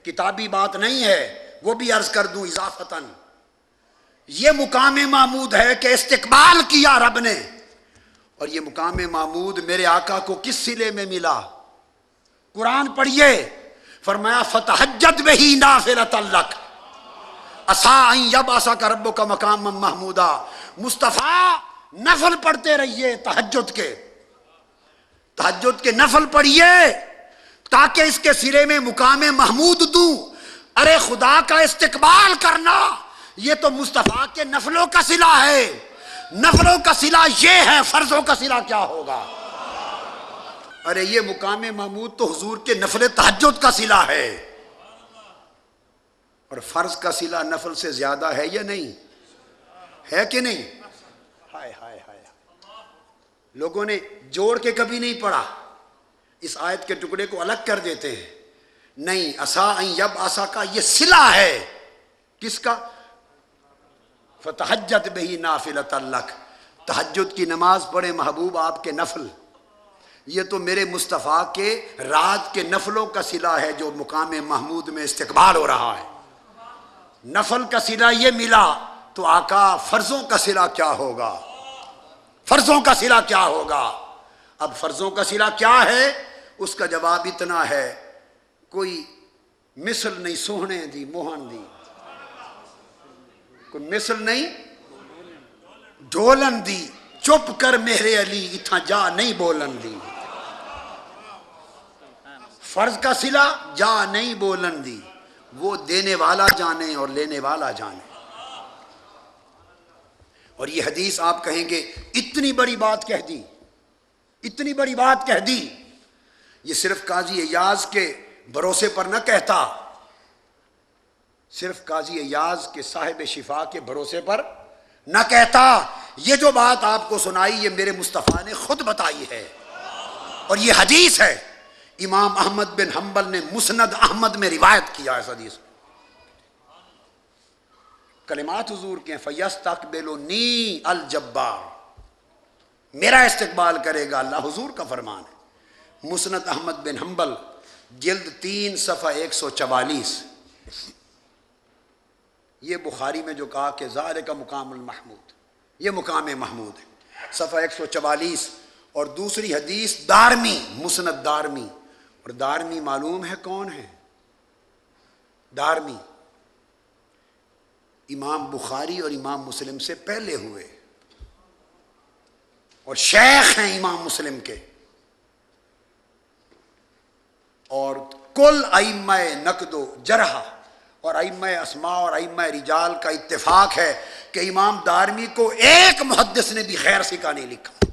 A: کتابی بات نہیں ہے، وہ بھی عرض کر دوں اضافتاً. یہ مقام محمود ہے کہ استقبال کیا رب نے. اور یہ مقام محمود میرے آقا کو کس صلے میں ملا؟ قرآن پڑھیے، فرمایا فتہجد بہ نافلۃ لک عسیٰ ان یبعثک ربک مقاما محمودا. مصطفیٰ نفل پڑھتے رہیے، تہجد کے نفل پڑھیے تاکہ اس کے سرے میں مقام محمود دوں. ارے خدا کا استقبال کرنا یہ تو مصطفیٰ کے نفلوں کا صلہ ہے. نفلوں کا صلہ یہ ہے، فرضوں کا صلہ کیا ہوگا؟ ارے یہ مقام محمود تو حضور کے نفل تہجد کا صلہ ہے. اور فرض کا صلہ نفل سے زیادہ ہے یا نہیں؟ ہے کہ نہیں؟ ہائے ہائے ہائے، لوگوں نے جوڑ کے کبھی نہیں پڑھا، اس آیت کے ٹکڑے کو الگ کر دیتے ہیں. نہیں، عسیٰ ان یبعثک کا یہ صلہ ہے کس کا؟ فتہجد بہ نافلۃ لک، تہجد کی نماز پڑھے محبوب آپ کے نفل. یہ تو میرے مصطفیٰ کے رات کے نفلوں کا صلہ ہے جو مقام محمود میں استقبال ہو رہا ہے. نفل کا صلہ یہ ملا تو آقا فرضوں کا صلہ کیا ہوگا؟ فرضوں کا صلہ کیا ہوگا؟ اب فرضوں کا صلہ کیا ہے؟ اس کا جواب اتنا ہے، کوئی مثل نہیں سوہنے دی موہن دی، کوئی مثل نہیں ڈھولن دی، چپ کر میرے علی اتھا جا نہیں بولن دی. فرض کا صلہ جا نہیں بولن دی، وہ دینے والا جانے اور لینے والا جانے. اور یہ حدیث آپ کہیں گے اتنی بڑی بات کہہ دی، اتنی بڑی بات کہہ دی. یہ صرف قاضی ایاز کے بھروسے پر نہ کہتا، صرف قاضی ایاز کے صاحب شفا کے بھروسے پر نہ کہتا، یہ جو بات آپ کو سنائی یہ میرے مصطفیٰ نے خود بتائی ہے، اور یہ حدیث ہے، امام احمد بن حنبل نے مسند احمد میں روایت کیا ہے اس حدیث میں۔ کلمات حضور کے فَيَسْتَقْبِلُنِي الْجَبَّارُ، میرا استقبال کرے گا اللہ، حضور کا فرمان ہے۔ مسند احمد بن حنبل جلد 3 صفحہ 144۔ یہ بخاری میں جو کہا کہ ذالک مقام المحمود، یہ مقام محمود ہے، صفحہ 144۔ اور دوسری حدیث دارمی، مسند دارمی، اور دارمی معلوم ہے کون ہے؟ دارمی امام بخاری اور امام مسلم سے پہلے ہوئے اور شیخ ہیں امام مسلم کے، اور کل ائمہ نقد و جرح اور ائمہ اسماء اور ائمہ رجال کا اتفاق ہے کہ امام دارمی کو ایک محدث نے بھی غیر ثقہ نہیں لکھا،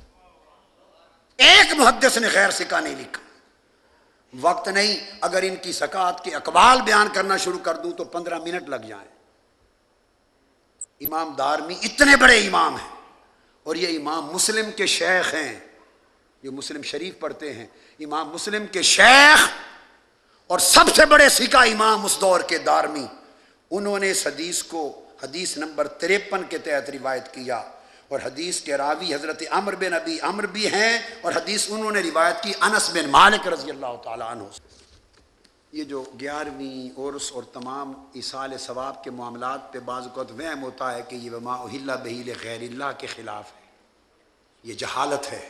A: ایک محدث نے غیر ثقہ نہیں لکھا۔ وقت نہیں، اگر ان کی ثقات کے اقوال بیان کرنا شروع کر دوں تو 15 منٹ لگ جائیں۔ امام دارمی اتنے بڑے امام ہیں، اور یہ امام مسلم کے شیخ ہیں، جو مسلم شریف پڑھتے ہیں، امام مسلم کے شیخ اور سب سے بڑے ثقہ امام اس دور کے دارمی، انہوں نے اس حدیث کو حدیث نمبر 53 کے تحت روایت کیا، اور حدیث کے راوی حضرت عمر بن ابی عمر بھی ہیں، اور حدیث انہوں نے روایت کی انس بن مالک رضی اللہ تعالیٰ عنہ سے۔ یہ جو 11ویں عرس اور تمام ایصال ثواب کے معاملات پہ بعض اوقات وہم ہوتا ہے کہ یہ وما اہل بہ لغیر اللہ کے خلاف ہے، یہ جہالت ہے۔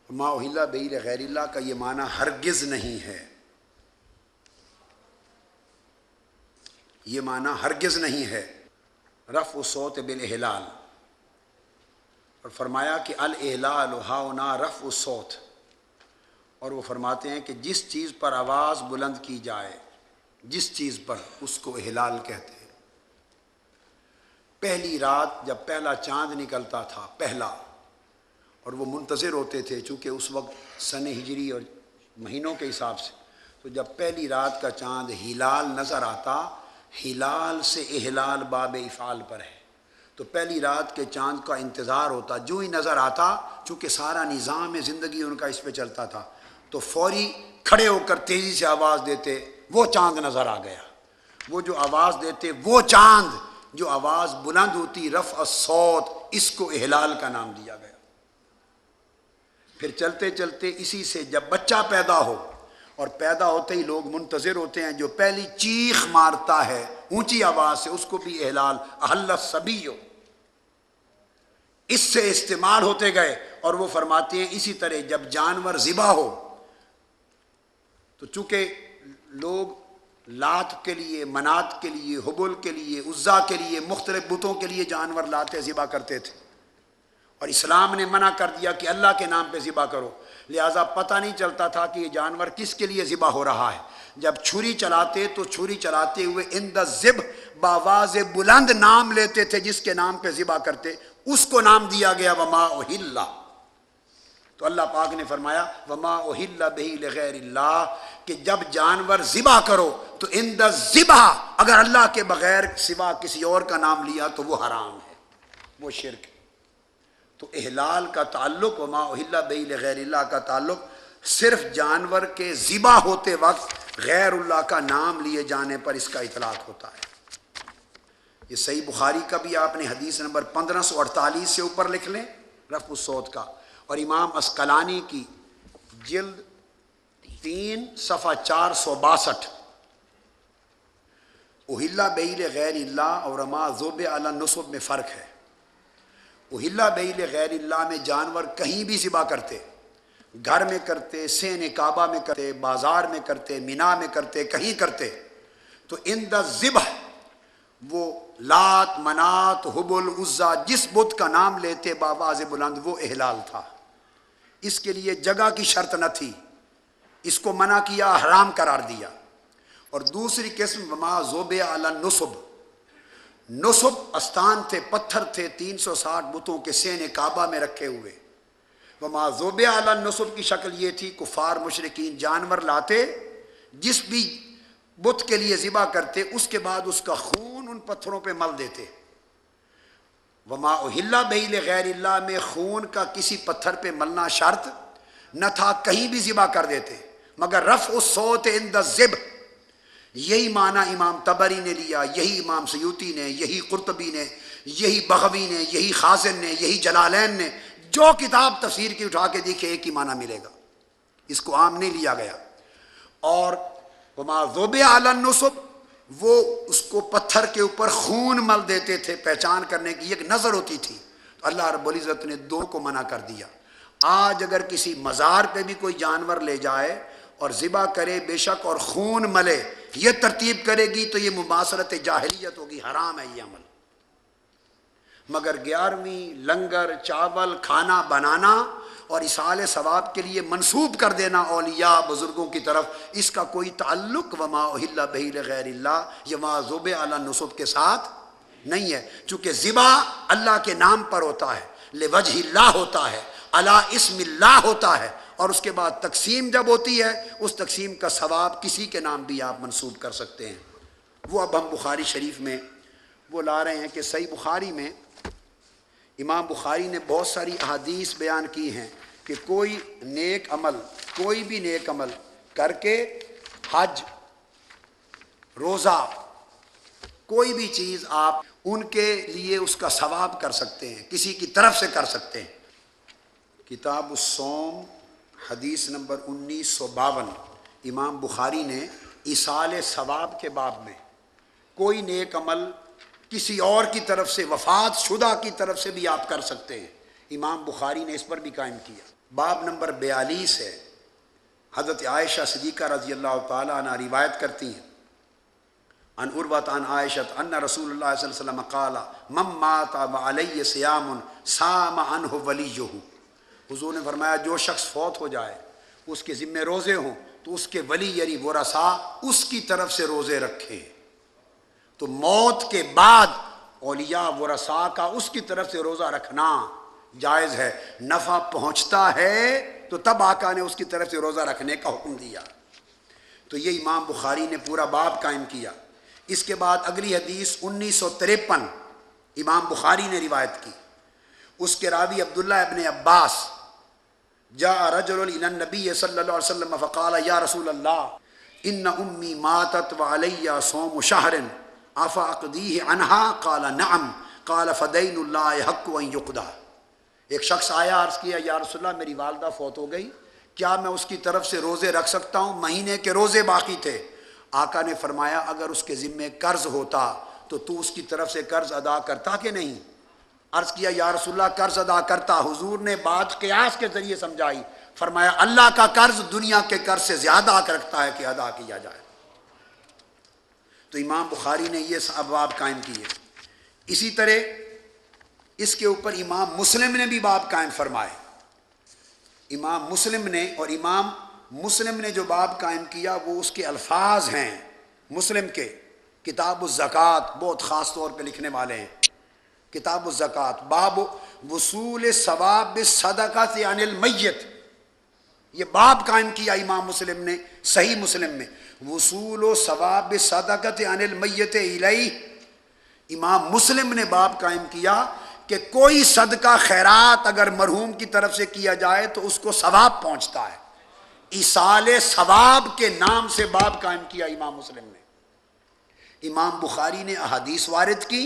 A: وما اہل بہ لغیر اللہ کا یہ معنی ہرگز نہیں ہے، یہ معنی ہرگز نہیں ہے۔ رفع الصوت بالاحلال، اور فرمایا کہ الاحلال ہاؤنا رفع الصوت، اور وہ فرماتے ہیں کہ جس چیز پر آواز بلند کی جائے، جس چیز پر، اس کو احلال کہتے ہیں۔ پہلی رات جب پہلا چاند نکلتا تھا، پہلا، اور وہ منتظر ہوتے تھے چونکہ اس وقت سن ہجری اور مہینوں کے حساب سے، تو جب پہلی رات کا چاند ہلال نظر آتا، ہلال سے احلال باب افعال پر ہے، تو پہلی رات کے چاند کا انتظار ہوتا، جو ہی نظر آتا، چونکہ سارا نظام زندگی ان کا اس پہ چلتا تھا، تو فوری کھڑے ہو کر تیزی سے آواز دیتے، وہ چاند نظر آ گیا۔ وہ جو آواز دیتے، وہ چاند جو آواز بلند ہوتی، رفع الصوت، اس کو احلال کا نام دیا گیا۔ پھر چلتے چلتے اسی سے جب بچہ پیدا ہو، اور پیدا ہوتے ہی لوگ منتظر ہوتے ہیں، جو پہلی چیخ مارتا ہے اونچی آواز سے، اس کو بھی احلال، احل الصبی، اس سے استعمال ہوتے گئے۔ اور وہ فرماتے ہیں اسی طرح جب جانور ذبح ہو، تو چونکہ لوگ لات کے لیے، منات کے لیے، حبل کے لیے، عزا کے لیے، مختلف بتوں کے لیے جانور لاتے ذبح کرتے تھے، اور اسلام نے منع کر دیا کہ اللہ کے نام پہ ذبح کرو، لہٰذا پتہ نہیں چلتا تھا کہ یہ جانور کس کے لیے ذبح ہو رہا ہے۔ جب چھری چلاتے تو چھری چلاتے ہوئے عند الذبح بآواز بلند نام لیتے تھے، جس کے نام پہ ذبح کرتے، اس کو نام دیا گیا وما اہل۔ تو اللہ پاک نے فرمایا وما اہل بہ لغیر اللہ، کہ جب جانور ذبح کرو تو عند الذبح اگر اللہ کے بغیر سوا کسی اور کا نام لیا تو وہ حرام ہے، وہ شرک ہے۔ تو احلال کا تعلق، وما اہل بہ لغیر اللہ کا تعلق صرف جانور کے ذبح ہوتے وقت غیر اللہ کا نام لیے جانے پر اس کا اطلاق ہوتا ہے۔ یہ صحیح بخاری کا بھی آپ نے حدیث نمبر 1548 سے اوپر لکھ لیں، رفع الصوت کا، اور امام عسقلانی کی جلد 3 صفحہ 462۔ اہل بہ لغیر اللہ اور وما ذبح علی النصب میں فرق ہے۔ اہل بہ لغیر اللہ میں جانور کہیں بھی ذبح کرتے، گھر میں کرتے، سین کعبہ میں کرتے، بازار میں کرتے، مینا میں کرتے، کہیں کرتے، تو عند الذبح وہ لات، منات، حبل، عزا، جس بت کا نام لیتے بآواز بلند، وہ احلال تھا۔ اس کے لیے جگہ کی شرط نہ تھی، اس کو منع کیا، حرام قرار دیا۔ اور دوسری قسم وما ذبح علی النصب، نصب استان تھے، پتھر تھے 360 بتوں کے سین کعبہ میں رکھے ہوئے۔ وما ذبح علی النصب کی شکل یہ تھی، کفار مشرکین جانور لاتے، جس بھی بت کے لیے ذبح کرتے، اس کے بعد اس کا خون ان پتھروں پہ مل دیتے۔ وما اہل بہ لغیر اللہ میں خون کا کسی پتھر پہ ملنا شرط نہ تھا، کہیں بھی ذبح کر دیتے، مگر رفع الصوت عند الذبح، یہی معنی امام طبری نے لیا، یہی امام سیوطی نے، یہی قرطبی نے، یہی بغوی نے، یہی خازن نے، یہی جلالین نے، جو کتاب تفسیر کی اٹھا کے دیکھے ایک ہی معنی ملے گا، اس کو عام نہیں لیا گیا۔ اور وما ذبح علی النصب، وہ اس کو پتھر کے اوپر خون مل دیتے تھے، پہچان کرنے کی ایک نظر ہوتی تھی، تو اللہ رب العزت نے دو کو منع کر دیا۔ آج اگر کسی مزار پہ بھی کوئی جانور لے جائے اور ذبح کرے بے شک اور خون ملے، یہ ترتیب کرے گی تو یہ مماثلت جاہلیت ہوگی، حرام ہے یہ عمل۔ مگر 11ویں لنگر چاول کھانا بنانا اور اصال ثواب کے لیے منسوب کر دینا اولیاء بزرگوں کی طرف، اس کا کوئی تعلق وما اہل بہ لغیر اللہ یا وما ذبح علی النصب کے ساتھ نہیں ہے، چونکہ ذبح اللہ کے نام پر ہوتا ہے، لوجہ اللہ ہوتا ہے، علی اسم اللہ ہوتا ہے، اور اس کے بعد تقسیم جب ہوتی ہے اس تقسیم کا ثواب کسی کے نام بھی آپ منسوب کر سکتے ہیں۔ وہ اب ہم بخاری شریف میں وہ لا رہے ہیں کہ صحیح بخاری میں امام بخاری نے بہت ساری احادیث بیان کی ہیں کہ کوئی نیک عمل، کوئی بھی نیک عمل کر کے حج، روزہ، کوئی بھی چیز آپ ان کے لیے اس کا ثواب کر سکتے ہیں، کسی کی طرف سے کر سکتے ہیں۔ کتاب الصوم حدیث نمبر 1952 امام بخاری نے ایصال ثواب کے باب میں کوئی نیک عمل کسی اور کی طرف سے، وفات شدہ کی طرف سے بھی آپ کر سکتے ہیں، امام بخاری نے اس پر بھی قائم کیا۔ باب نمبر 42 ہے، حضرت عائشہ صدیقہ رضی اللہ تعالیٰ عنہ روایت کرتی ہیں، عن عروۃ عن عائشہ ان رسول اللہ صلی اللہ علیہ وسلم قال من مات وعلیہ صیام صام عنہ ولیہ، حضور نے فرمایا جو شخص فوت ہو جائے اس کے ذمے روزے ہوں تو اس کے ولی یعنی ورثاء اس کی طرف سے روزے رکھیں۔ تو موت کے بعد اولیاء ورثاء کا اس کی طرف سے روزہ رکھنا جائز ہے، نفع پہنچتا ہے تو تب آقا نے اس کی طرف سے روزہ رکھنے کا حکم دیا۔ تو یہ امام بخاری نے پورا باب قائم کیا۔ اس کے بعد اگلی حدیث 1953 امام بخاری نے روایت کی، اس کے راوی عبداللہ ابن عباس، جاء رجل الى النبی صلی اللہ علیہ وسلم فقال یا رسول اللہ ان امی ماتت وعلی صوم شہر افاقدیہ عنہا قال نعم قال فدین اللہ حق ان یقضی۔ ایک شخص آیا، عرض کیا یا رسول اللہ میری والدہ فوت ہو گئی، کیا میں اس کی طرف سے روزے رکھ سکتا ہوں؟ مہینے کے روزے باقی تھے۔ آقا نے فرمایا اگر اس کے ذمے قرض ہوتا تو تو اس کی طرف سے قرض ادا کرتا کہ نہیں؟ عرض کیا یا رسول اللہ قرض ادا کرتا۔ حضور نے بات قیاس کے ذریعے سمجھائی، فرمایا اللہ کا قرض دنیا کے قرض سے زیادہ حق رکھتا ہے کہ ادا کیا جائے۔ تو امام بخاری نے یہ ابواب قائم کیے۔ اسی طرح اس کے اوپر امام مسلم نے بھی باب قائم فرمائے۔ امام مسلم نے، اور امام مسلم نے جو باب قائم کیا وہ اس کے الفاظ ہیں مسلم کے، کتاب الزکوٰۃ، بہت خاص طور پہ لکھنے والے ہیں، کتاب الزکوٰۃ، باب وصول ثواب صدقۃ عن المیت، یہ باب قائم کیا امام مسلم نے صحیح مسلم میں، وصول و ثواب صدقۃ عن المیت الیہ۔ امام مسلم نے باب قائم کیا کہ کوئی صدقہ خیرات اگر مرحوم کی طرف سے کیا جائے تو اس کو ثواب پہنچتا ہے۔ ایصال ثواب کے نام سے باب قائم کیا امام مسلم نے۔ امام بخاری نے احادیث وارد کی،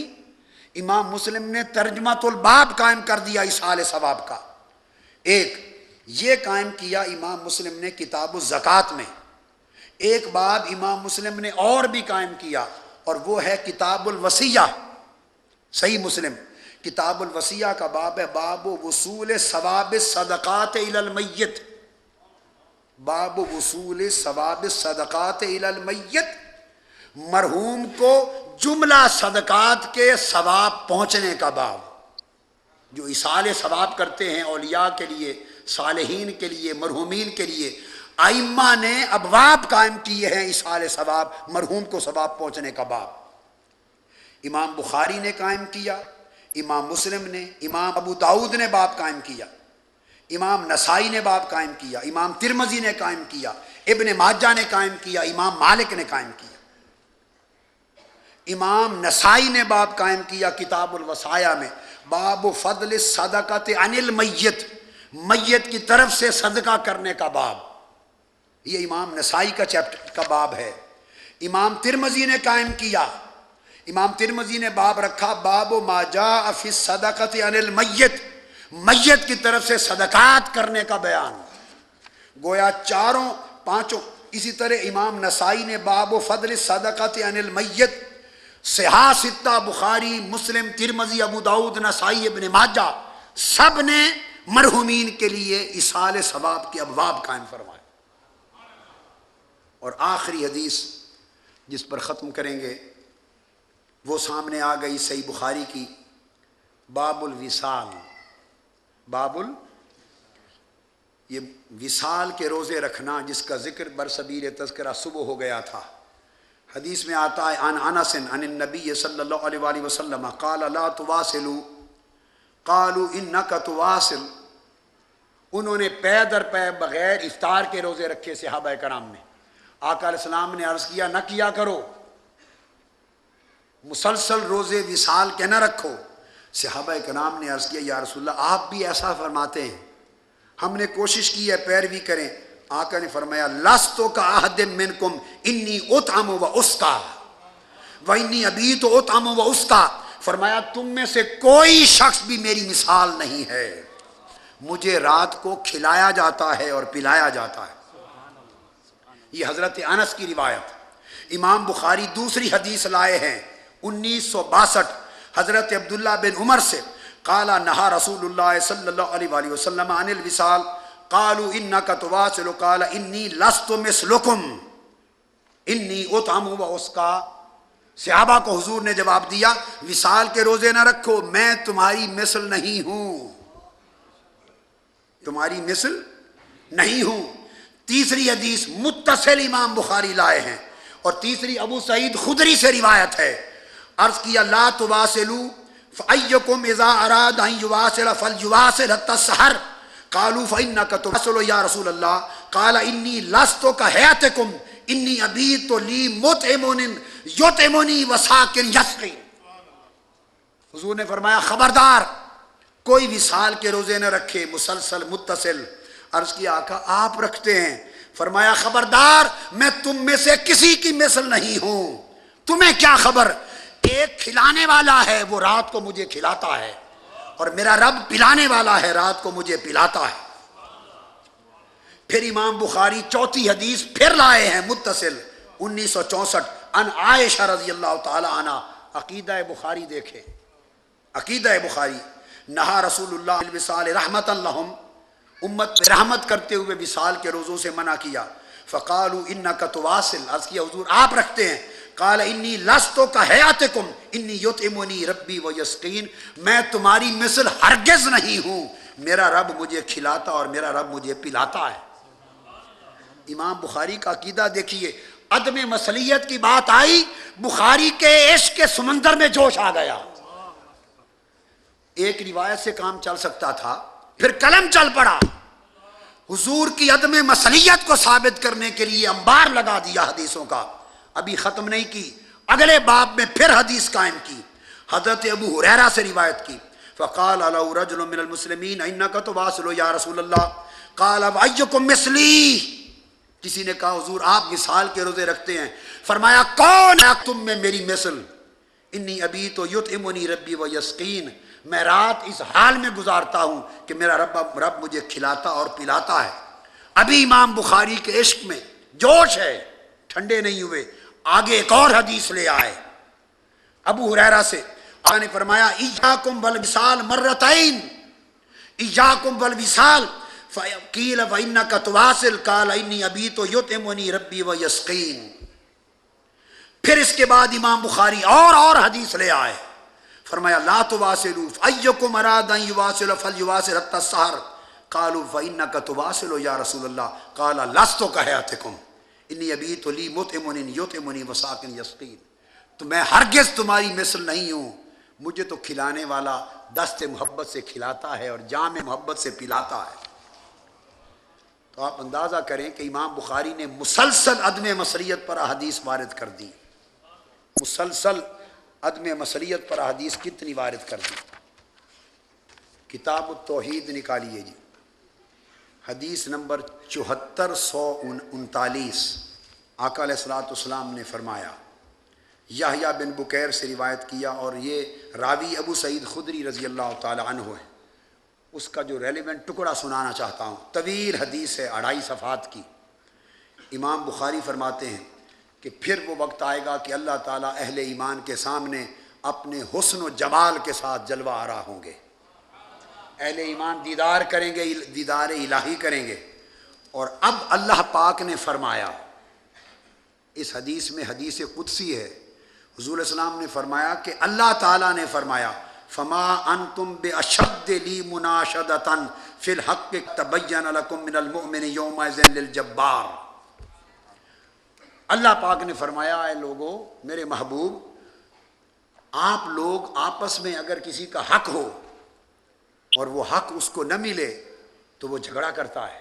A: امام مسلم نے ترجمۃ الباب قائم کر دیا ایصال ثواب کا۔ ایک یہ قائم کیا امام مسلم نے کتاب الزکوٰۃ میں، ایک باب امام مسلم نے اور بھی قائم کیا اور وہ ہے کتاب الوصیہ، صحیح مسلم کتاب الوصیہ کا باب ہے، باب وصول ثواب صدقات الی المیت، باب وصول ثواب صدقات الی المیت، مرحوم کو جملہ صدقات کے ثواب پہنچنے کا باب۔ جو ایصال ثواب کرتے ہیں اولیاء کے لیے، صالحین کے لیے، مرحومین کے لیے، ائمہ نے ابواب قائم کیے ہیں ایصال ثواب، مرحوم کو ثواب پہنچنے کا باب۔ امام بخاری نے قائم کیا، امام مسلم نے، امام ابو داؤد نے باب قائم کیا، امام نسائی نے باب قائم کیا، امام ترمذی نے قائم کیا، ابن ماجہ نے قائم کیا، امام مالک نے قائم کیا۔ امام نسائی نے باب قائم کیا کتاب الوصایا میں، باب فضل الصدقۃ عن المیت، میت کی طرف سے صدقہ کرنے کا باب، یہ امام نسائی کا چیپٹر کا باب ہے۔ امام ترمذی نے قائم کیا، امام ترمذی نے باب رکھا باب ما جاء فی الصدقۃ عن المیت، میت کی طرف سے صدقات کرنے کا بیان۔ گویا چاروں پانچوں، اسی طرح امام نسائی نے باب فضل الصدقۃ عن المیت، صحاح ستہ بخاری مسلم ترمذی ابو داؤد نسائی ابن ماجہ سب نے مرحومین کے لیے ایصال ثواب کے ابواب قائم فرمائے۔ اور آخری حدیث جس پر ختم کریں گے وہ سامنے آ گئی صحیح بخاری کی، باب الوصال، یہ وصال کے روزے رکھنا جس کا ذکر برسبیل تذکرہ صبح ہو گیا تھا۔ حدیث میں آتا ہے عن انس عن النبی صلی اللہ علیہ وآلہ وسلم قال لا تواصلوا قالوا انک تواصل، انہوں نے پے در پے بغیر افطار کے روزے رکھے صحابہ کرام نے۔ آقا علیہ السلام نے عرض کیا نہ کیا کرو، مسلسل روزے وصال کے نہ رکھو۔ صحابہ کرام نے عرض کیا یا رسول اللہ آپ بھی ایسا فرماتے ہیں، ہم نے کوشش کی ہے پیروی کریں۔ آقا نے فرمایا لستو کا احد منکم انی اطعم و اسقی و انی ابیت اطعم و اسقی، فرمایا تم میں سے کوئی شخص بھی میری مثال نہیں ہے، مجھے رات کو کھلایا جاتا ہے اور پلایا جاتا ہے۔ یہ حضرت انس کی روایت۔ امام بخاری دوسری حدیث لائے ہیں 1962 حضرت عبداللہ بن عمر سے، قال نہا رسول اللہ صلی اللہ علیہ وآلہ وسلم عن الوصال قالوا انک تواصل قال انی لست مثلکم انی اطعم و اسقی۔ صحابہ کو حضور نے جواب دیا وصال کے روزے نہ رکھو، میں تمہاری مثل نہیں ہوں، تمہاری مثل نہیں ہوں۔ تیسری حدیث متصل امام بخاری لائے ہیں، اور تیسری ابو سعید خدری سے روایت ہے، عرض کیا لا تواصلوا فأيكم اذا اراد ان يواصل فليواصل حتى السحر قالوا فإنك تواصل یا رسول اللہ قال انی لست كهيئتكم انی ابیت لی مطعم یطعمنی وساقٍ یسقی۔ حضور نے فرمایا خبردار کوئی وصال کے روزے نہ رکھے مسلسل متصل۔ عرض کیا آقا آپ رکھتے ہیں؟ فرمایا خبردار میں تم میں سے کسی کی مثل نہیں ہوں، تمہیں کیا خبر، ایک کھلانے والا ہے وہ رات کو مجھے کھلاتا ہے، اور میرا رب پلانے والا ہے رات کو مجھے پلاتا ہے۔ پھر امام بخاری چوتھی حدیث پھر لائے ہیں متصل 1964 ان عائشہ رضی اللہ تعالی عنہ۔ عقیدہ بخاری دیکھیں، عقیدہ بخاری، نہا رسول اللہ الوصال رحمت لہم، امت پہ رحمت کرتے ہوئے وصال کے روزوں سے منع کیا۔ فقالوا انک تواصل، عرض کیا حضور آپ رکھتے ہیں؟ قال انی لست کہیاتکم انی یطعمنی ربی و یسقین، میں تمہاری مثل ہرگز نہیں ہوں، میرا رب مجھے کھلاتا اور میرا رب مجھے پلاتا ہے۔ امام بخاری کا عقیدہ دیکھیے، عدم مثلیت کی بات آئی، بخاری کے عشق کے سمندر میں جوش آ گیا۔ ایک روایت سے کام چل سکتا تھا، پھر قلم چل پڑا، حضور کی عدم مثلیت کو ثابت کرنے کے لیے انبار لگا دیا حدیثوں کا۔ ابھی ختم نہیں کی، اگلے باب میں پھر حدیث قائم کی، حضرت ابو ہریرہ سے روایت کی۔ فقال له رجل من المسلمین انک تواصل یا رسول اللہ قال وایکم مثلی، کسی نے کہا حضور آپ وصال کے روزے رکھتے ہیں، فرمایا کون ہے تم میں میری مثل، انی ابیت یطعمنی ربی و یسقین، میں رات اس حال میں گزارتا ہوں کہ میرا رب مجھے کھلاتا اور پلاتا ہے۔ ابھی امام بخاری کے عشق میں جوش ہے، ٹھنڈے نہیں ہوئے، آگے ایک اور حدیث لے آئے ابو ہریرہ سے۔ آپ نے فرمایا ایاکم والوصال مرتین، ایاکم والوصال، قیل فانک تواصل قال انی ابیت یطعمنی ربی و یسقین۔ پھر اس کے بعد امام بخاری اور حدیث لے آئے، فرمایا لا تواصلوا ایکم اراد ان یواصل فلیواصل حتی السحر قالوا فانک تواصل یا رسول اللہ قال لست کہیاتکم انی ابیت لی مطعم یطعمنی وساق یسقین، تو میں ہرگز تمہاری مثل نہیں ہوں، مجھے تو کھلانے والا دست محبت سے کھلاتا ہے اور جام محبت سے پلاتا ہے۔ تو آپ اندازہ کریں کہ امام بخاری نے مسلسل عدم مثلیت پر احادیث وارد کر دی۔ مسلسل عدم مصلیت پر احادیث کتنی وارد کر دی. کتاب التوحید نکالیے جی، حدیث نمبر 7439. آقا علیہ الصلوۃ والسلام نے فرمایا، یحییٰ بن بکیر سے روایت کیا، اور یہ راوی ابو سعید خدری رضی اللہ تعالی عنہ ہے. اس کا جو ریلیونٹ ٹکڑا سنانا چاہتا ہوں. طویل حدیث ہے، 2.5 صفحات کی. امام بخاری فرماتے ہیں کہ پھر وہ وقت آئے گا کہ اللہ تعالیٰ اہل ایمان کے سامنے اپنے حسن و جمال کے ساتھ جلوہ آرا ہوں گے. اہل ایمان دیدار کریں گے، دیدار الہی کریں گے. اور اب اللہ پاک نے فرمایا، اس حدیث میں حدیث قدسی ہے، حضور السلام نے فرمایا کہ اللہ تعالیٰ نے فرمایا، فما انتم باشد لی مناشدۃ فی الحق تبین لکم من المؤمن یومئذ للجبار. اللہ پاک نے فرمایا، اے لوگو، میرے محبوب، آپ لوگ آپس میں اگر کسی کا حق ہو اور وہ حق اس کو نہ ملے تو وہ جھگڑا کرتا ہے،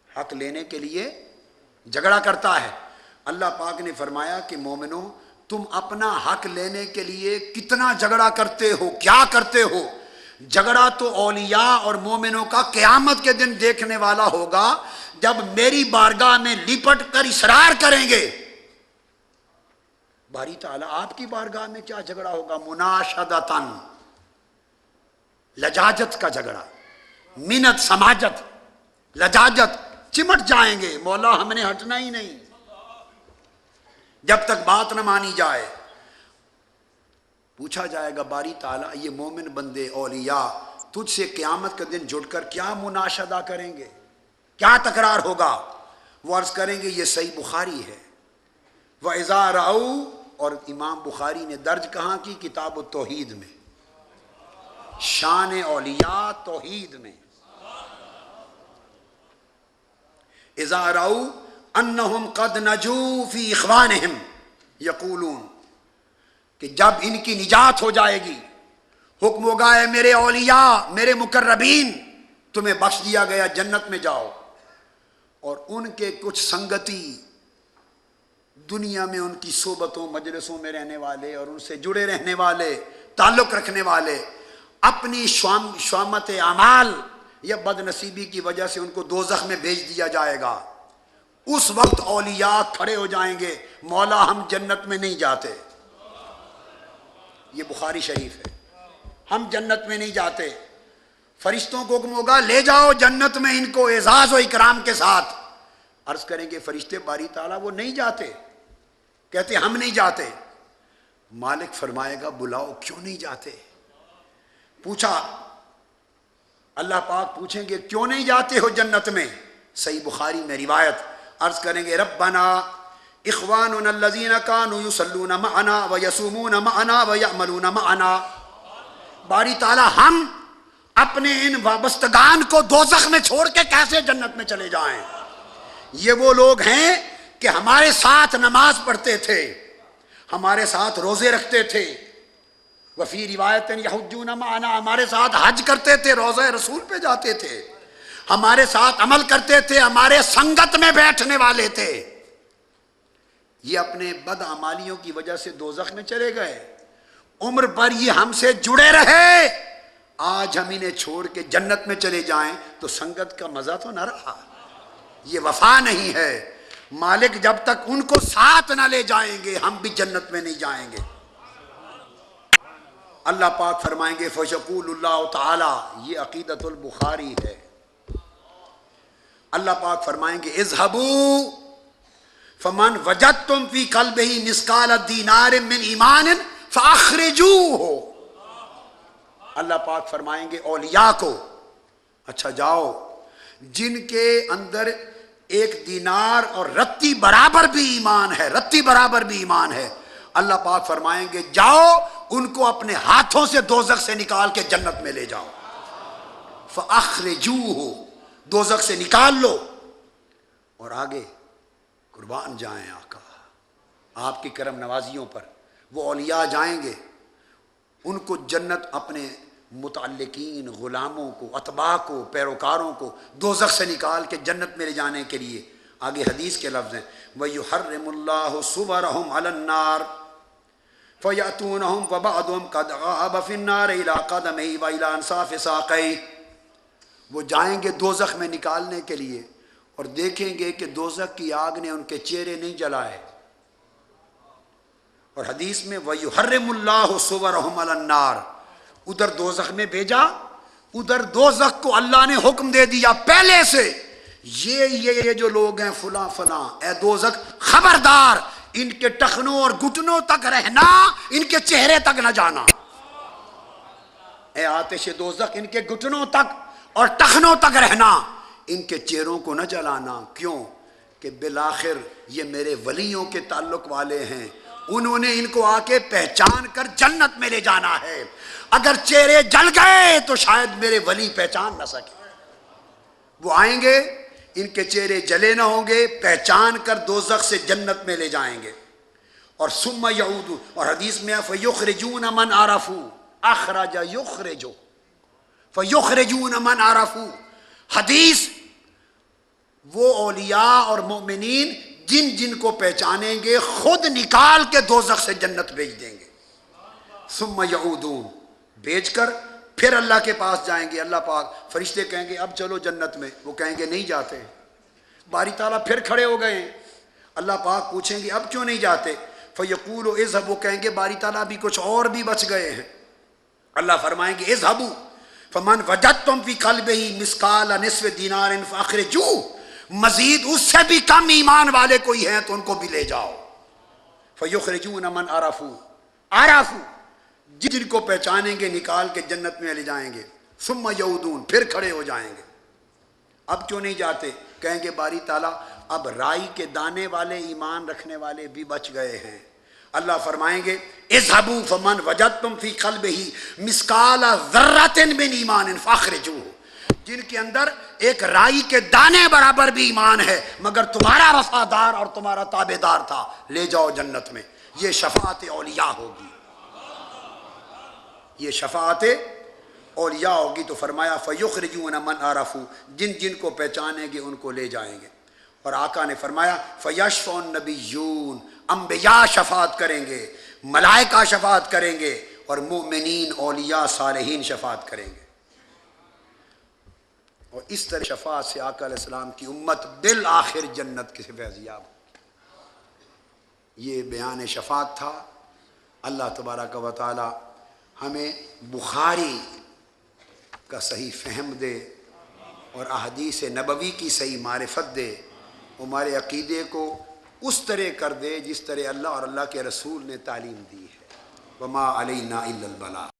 A: حق لینے کے لیے جھگڑا کرتا ہے. اللہ پاک نے فرمایا کہ مومنو، تم اپنا حق لینے کے لیے کتنا جھگڑا کرتے ہو، کیا کرتے ہو. جھگڑا تو اولیاء اور مومنوں کا قیامت کے دن دیکھنے والا ہوگا، جب میری بارگاہ میں لپٹ کر اصرار کریں گے. باری تعالیٰ آپ کی بارگاہ میں کیا جھگڑا ہوگا؟ مناشدتاً، لجاجت کا جھگڑا، منت سماجت، لجاجت، چمٹ جائیں گے، مولا ہم نے ہٹنا ہی نہیں جب تک بات نہ مانی جائے. پوچھا جائے گا باری تعالیٰ یہ مومن بندے اولیاء تجھ سے قیامت کے دن جڑ کر کیا مناشدہ کریں گے، کیا تکرار ہوگا؟ وہ عرض کریں گے یہ صحیح بخاری ہے. وَإِذَا رَأَوْا، اور امام بخاری نے درج کہاں کی؟ کتاب التوحید میں، شان اولیاء توحید میں. اذا رأوا انہم قد نجوا فی اخوانہم یقولون، کہ جب ان کی نجات ہو جائے گی، حکم ہوگا اے میرے اولیاء، میرے مقربین، تمہیں بخش دیا گیا، جنت میں جاؤ. اور ان کے کچھ سنگتی، دنیا میں ان کی صحبتوں مجلسوں میں رہنے والے اور ان سے جڑے رہنے والے، تعلق رکھنے والے، اپنی شومت اعمال یا بد نصیبی کی وجہ سے ان کو دوزخ میں بھیج دیا جائے گا. اس وقت اولیاء کھڑے ہو جائیں گے، مولا ہم جنت میں نہیں جاتے. یہ بخاری شریف ہے، ہم جنت میں نہیں جاتے. فرشتوں کو حکم ہوگا لے جاؤ جنت میں ان کو اعزاز و اکرام کے ساتھ. عرض کریں گے فرشتے باری تعالیٰ وہ نہیں جاتے، کہتے ہم نہیں جاتے. مالک فرمائے گا بلاؤ کیوں نہیں جاتے. پوچھا، اللہ پاک پوچھیں گے کیوں نہیں جاتے ہو جنت میں؟ صحیح بخاری میں روایت. عرض کریں گے ربنا اخواننا الذین کانوا یصلون معنا ویصومون معنا ویعملون معنا. باری تعالیٰ ہم اپنے ان وابستگان کو دوزخ میں چھوڑ کے کیسے جنت میں چلے جائیں؟ یہ وہ لوگ ہیں کہ ہمارے ساتھ نماز پڑھتے تھے، ہمارے ساتھ روزے رکھتے تھے، وفی روایت یحجون معنا، ہمارے ساتھ حج کرتے تھے، روزہ رسول پہ جاتے تھے، ہمارے ساتھ عمل کرتے تھے، ہمارے سنگت میں بیٹھنے والے تھے. یہ اپنے بد اعمالیوں کی وجہ سے دوزخ میں چلے گئے. عمر پر یہ ہم سے جڑے رہے، آج ہم انہیں چھوڑ کے جنت میں چلے جائیں تو سنگت کا مزہ تو نہ رہا. یہ وفا نہیں ہے. مالک جب تک ان کو ساتھ نہ لے جائیں گے ہم بھی جنت میں نہیں جائیں گے. اللہ پاک فرمائیں گے فَيَقُولُ اللَّهُ تعالی، یہ عقیدۃ البخاری ہے. اللہ پاک فرمائیں گے اذهبوا فمن وجدتم فی قلبہ مثقال دینار من ایمان فاخرجوہ. اللہ پاک فرمائیں گے اولیاء کو، اچھا جاؤ جن کے اندر 1 دینار اور رتی برابر بھی ایمان ہے، رتی برابر بھی ایمان ہے، اللہ پاک فرمائیں گے جاؤ ان کو اپنے ہاتھوں سے دوزخ سے نکال کے جنت میں لے جاؤ. فاخرجوہ، دوزخ سے نکال لو. اور آگے قربان جائیں آقا آپ کی کرم نوازیوں پر، وہ اولیاء جائیں گے، ان کو جنت اپنے متعلقین، غلاموں کو، اتباع کو، پیروکاروں کو دوزخ سے نکال کے جنت میں لے جانے کے لیے. آگے حدیث کے لفظ ہیں وَيُحَرِّمُ اللَّهُ صُوَرَهُمْ عَلَى النَّارِ، فَيَأْتُونَهُمْ وَبَعْضُهُمْ قَدْ غَابَ فِي النَّارِ إِلَىٰ قَدَمَيْهِ وَإِلَىٰ أَنصَافِ سَاقَيْهِ، وہ جائیں گے دوزخ میں نکالنے کے لیے اور دیکھیں گے کہ دوزخ کی آگ نے ان کے چہرے نہیں جلائے. اور حدیث میں وَيُحَرِّمُ اللَّهُ صُوَرَهُمْ عَلَى النَّارِ، ادھر دوزخ میں بھیجا، ادھر دوزخ کو اللہ نے حکم دے دیا پہلے سے، یہ جو لوگ ہیں فلاں فلاں، اے دوزخ خبردار، ان کے ٹخنوں اور گھٹنوں تک رہنا، ان کے چہرے تک نہ جانا. اے آتش دوزخ، ان کے گھٹنوں تک اور ٹخنوں تک رہنا، ان کے چہروں کو نہ جلانا. کیوں؟ کہ بالآخر یہ میرے ولیوں کے تعلق والے ہیں، انہوں نے ان کو آ کے پہچان کر جنت میں لے جانا ہے. اگر چہرے جل گئے تو شاید میرے ولی پہچان نہ سکے. وہ آئیں گے، ان کے چہرے جلے نہ ہوں گے، پہچان کر دوزخ سے جنت میں لے جائیں گے. اور ثم یعود، اور حدیث میں فیخرجون من عرفوا، اخرج یخرج، فیخرجون من عرفوا. حدیث وہ اولیاء اور مومنین جن جن کو پہچانیں گے خود نکال کے دوزخ سے جنت بھیج دیں گے. ثم یعودون، بھیج کر پھر اللہ کے پاس جائیں گے. اللہ پاک، فرشتے کہیں گے اب چلو جنت میں، وہ کہیں گے نہیں جاتے. باری تعالیٰ پھر کھڑے ہو گئے ہیں، اللہ پاک پوچھیں گے اب کیوں نہیں جاتے؟ فیقولوا اذهبوا، وہ کہیں گے باری تعالیٰ بھی کچھ اور بھی بچ گئے ہیں. اللہ فرمائیں گے اذهبوا فمن وجدتم فی قلبہ مثقال نصف دینار فاخرجوہ، مزید اس سے بھی کم ایمان والے کوئی ہیں تو ان کو بھی لے جاؤ. فیخرجون من عرفوا، جن کو پہچانیں گے نکال کے جنت میں لے جائیں گے. ثم یعودون، پھر کھڑے ہو جائیں گے. اب کیوں نہیں جاتے؟ کہیں گے باری تعالیٰ اب رائی کے دانے والے ایمان رکھنے والے بھی بچ گئے ہیں. اللہ فرمائیں گے اذهبوا فمن وجدتم فی قلبہ مثقال ذرۃ من ایمان فاخرجوہ، جن کے اندر ایک رائی کے دانے برابر بھی ایمان ہے مگر تمہارا وفادار اور تمہارا تابع دار تھا، لے جاؤ جنت میں. یہ شفاعت اولیاء ہوگی، یہ شفاعت اولیاء ہوگی. تو فرمایا فیخرجون من عرفوا، جن جن کو پہچانیں گے ان کو لے جائیں گے. اور آقا نے فرمایا فیشفع النبیون، انبیاء شفاعت کریں گے، ملائکہ شفاعت کریں گے، اور مومنین اولیاء صالحین شفاعت کریں گے. اور اس طرح شفاعت سے آقا علیہ السلام کی امت بالآخر جنت کے فیضیاب. یہ بیان شفاعت تھا. اللہ تبارک و تعالی ہمیں بخاری کا صحیح فہم دے اور احادیث نبوی کی صحیح معرفت دے، ہمارے عقیدے کو اس طرح کر دے جس طرح اللہ اور اللہ کے رسول نے تعلیم دی ہے. وما علینا الا البلاغ.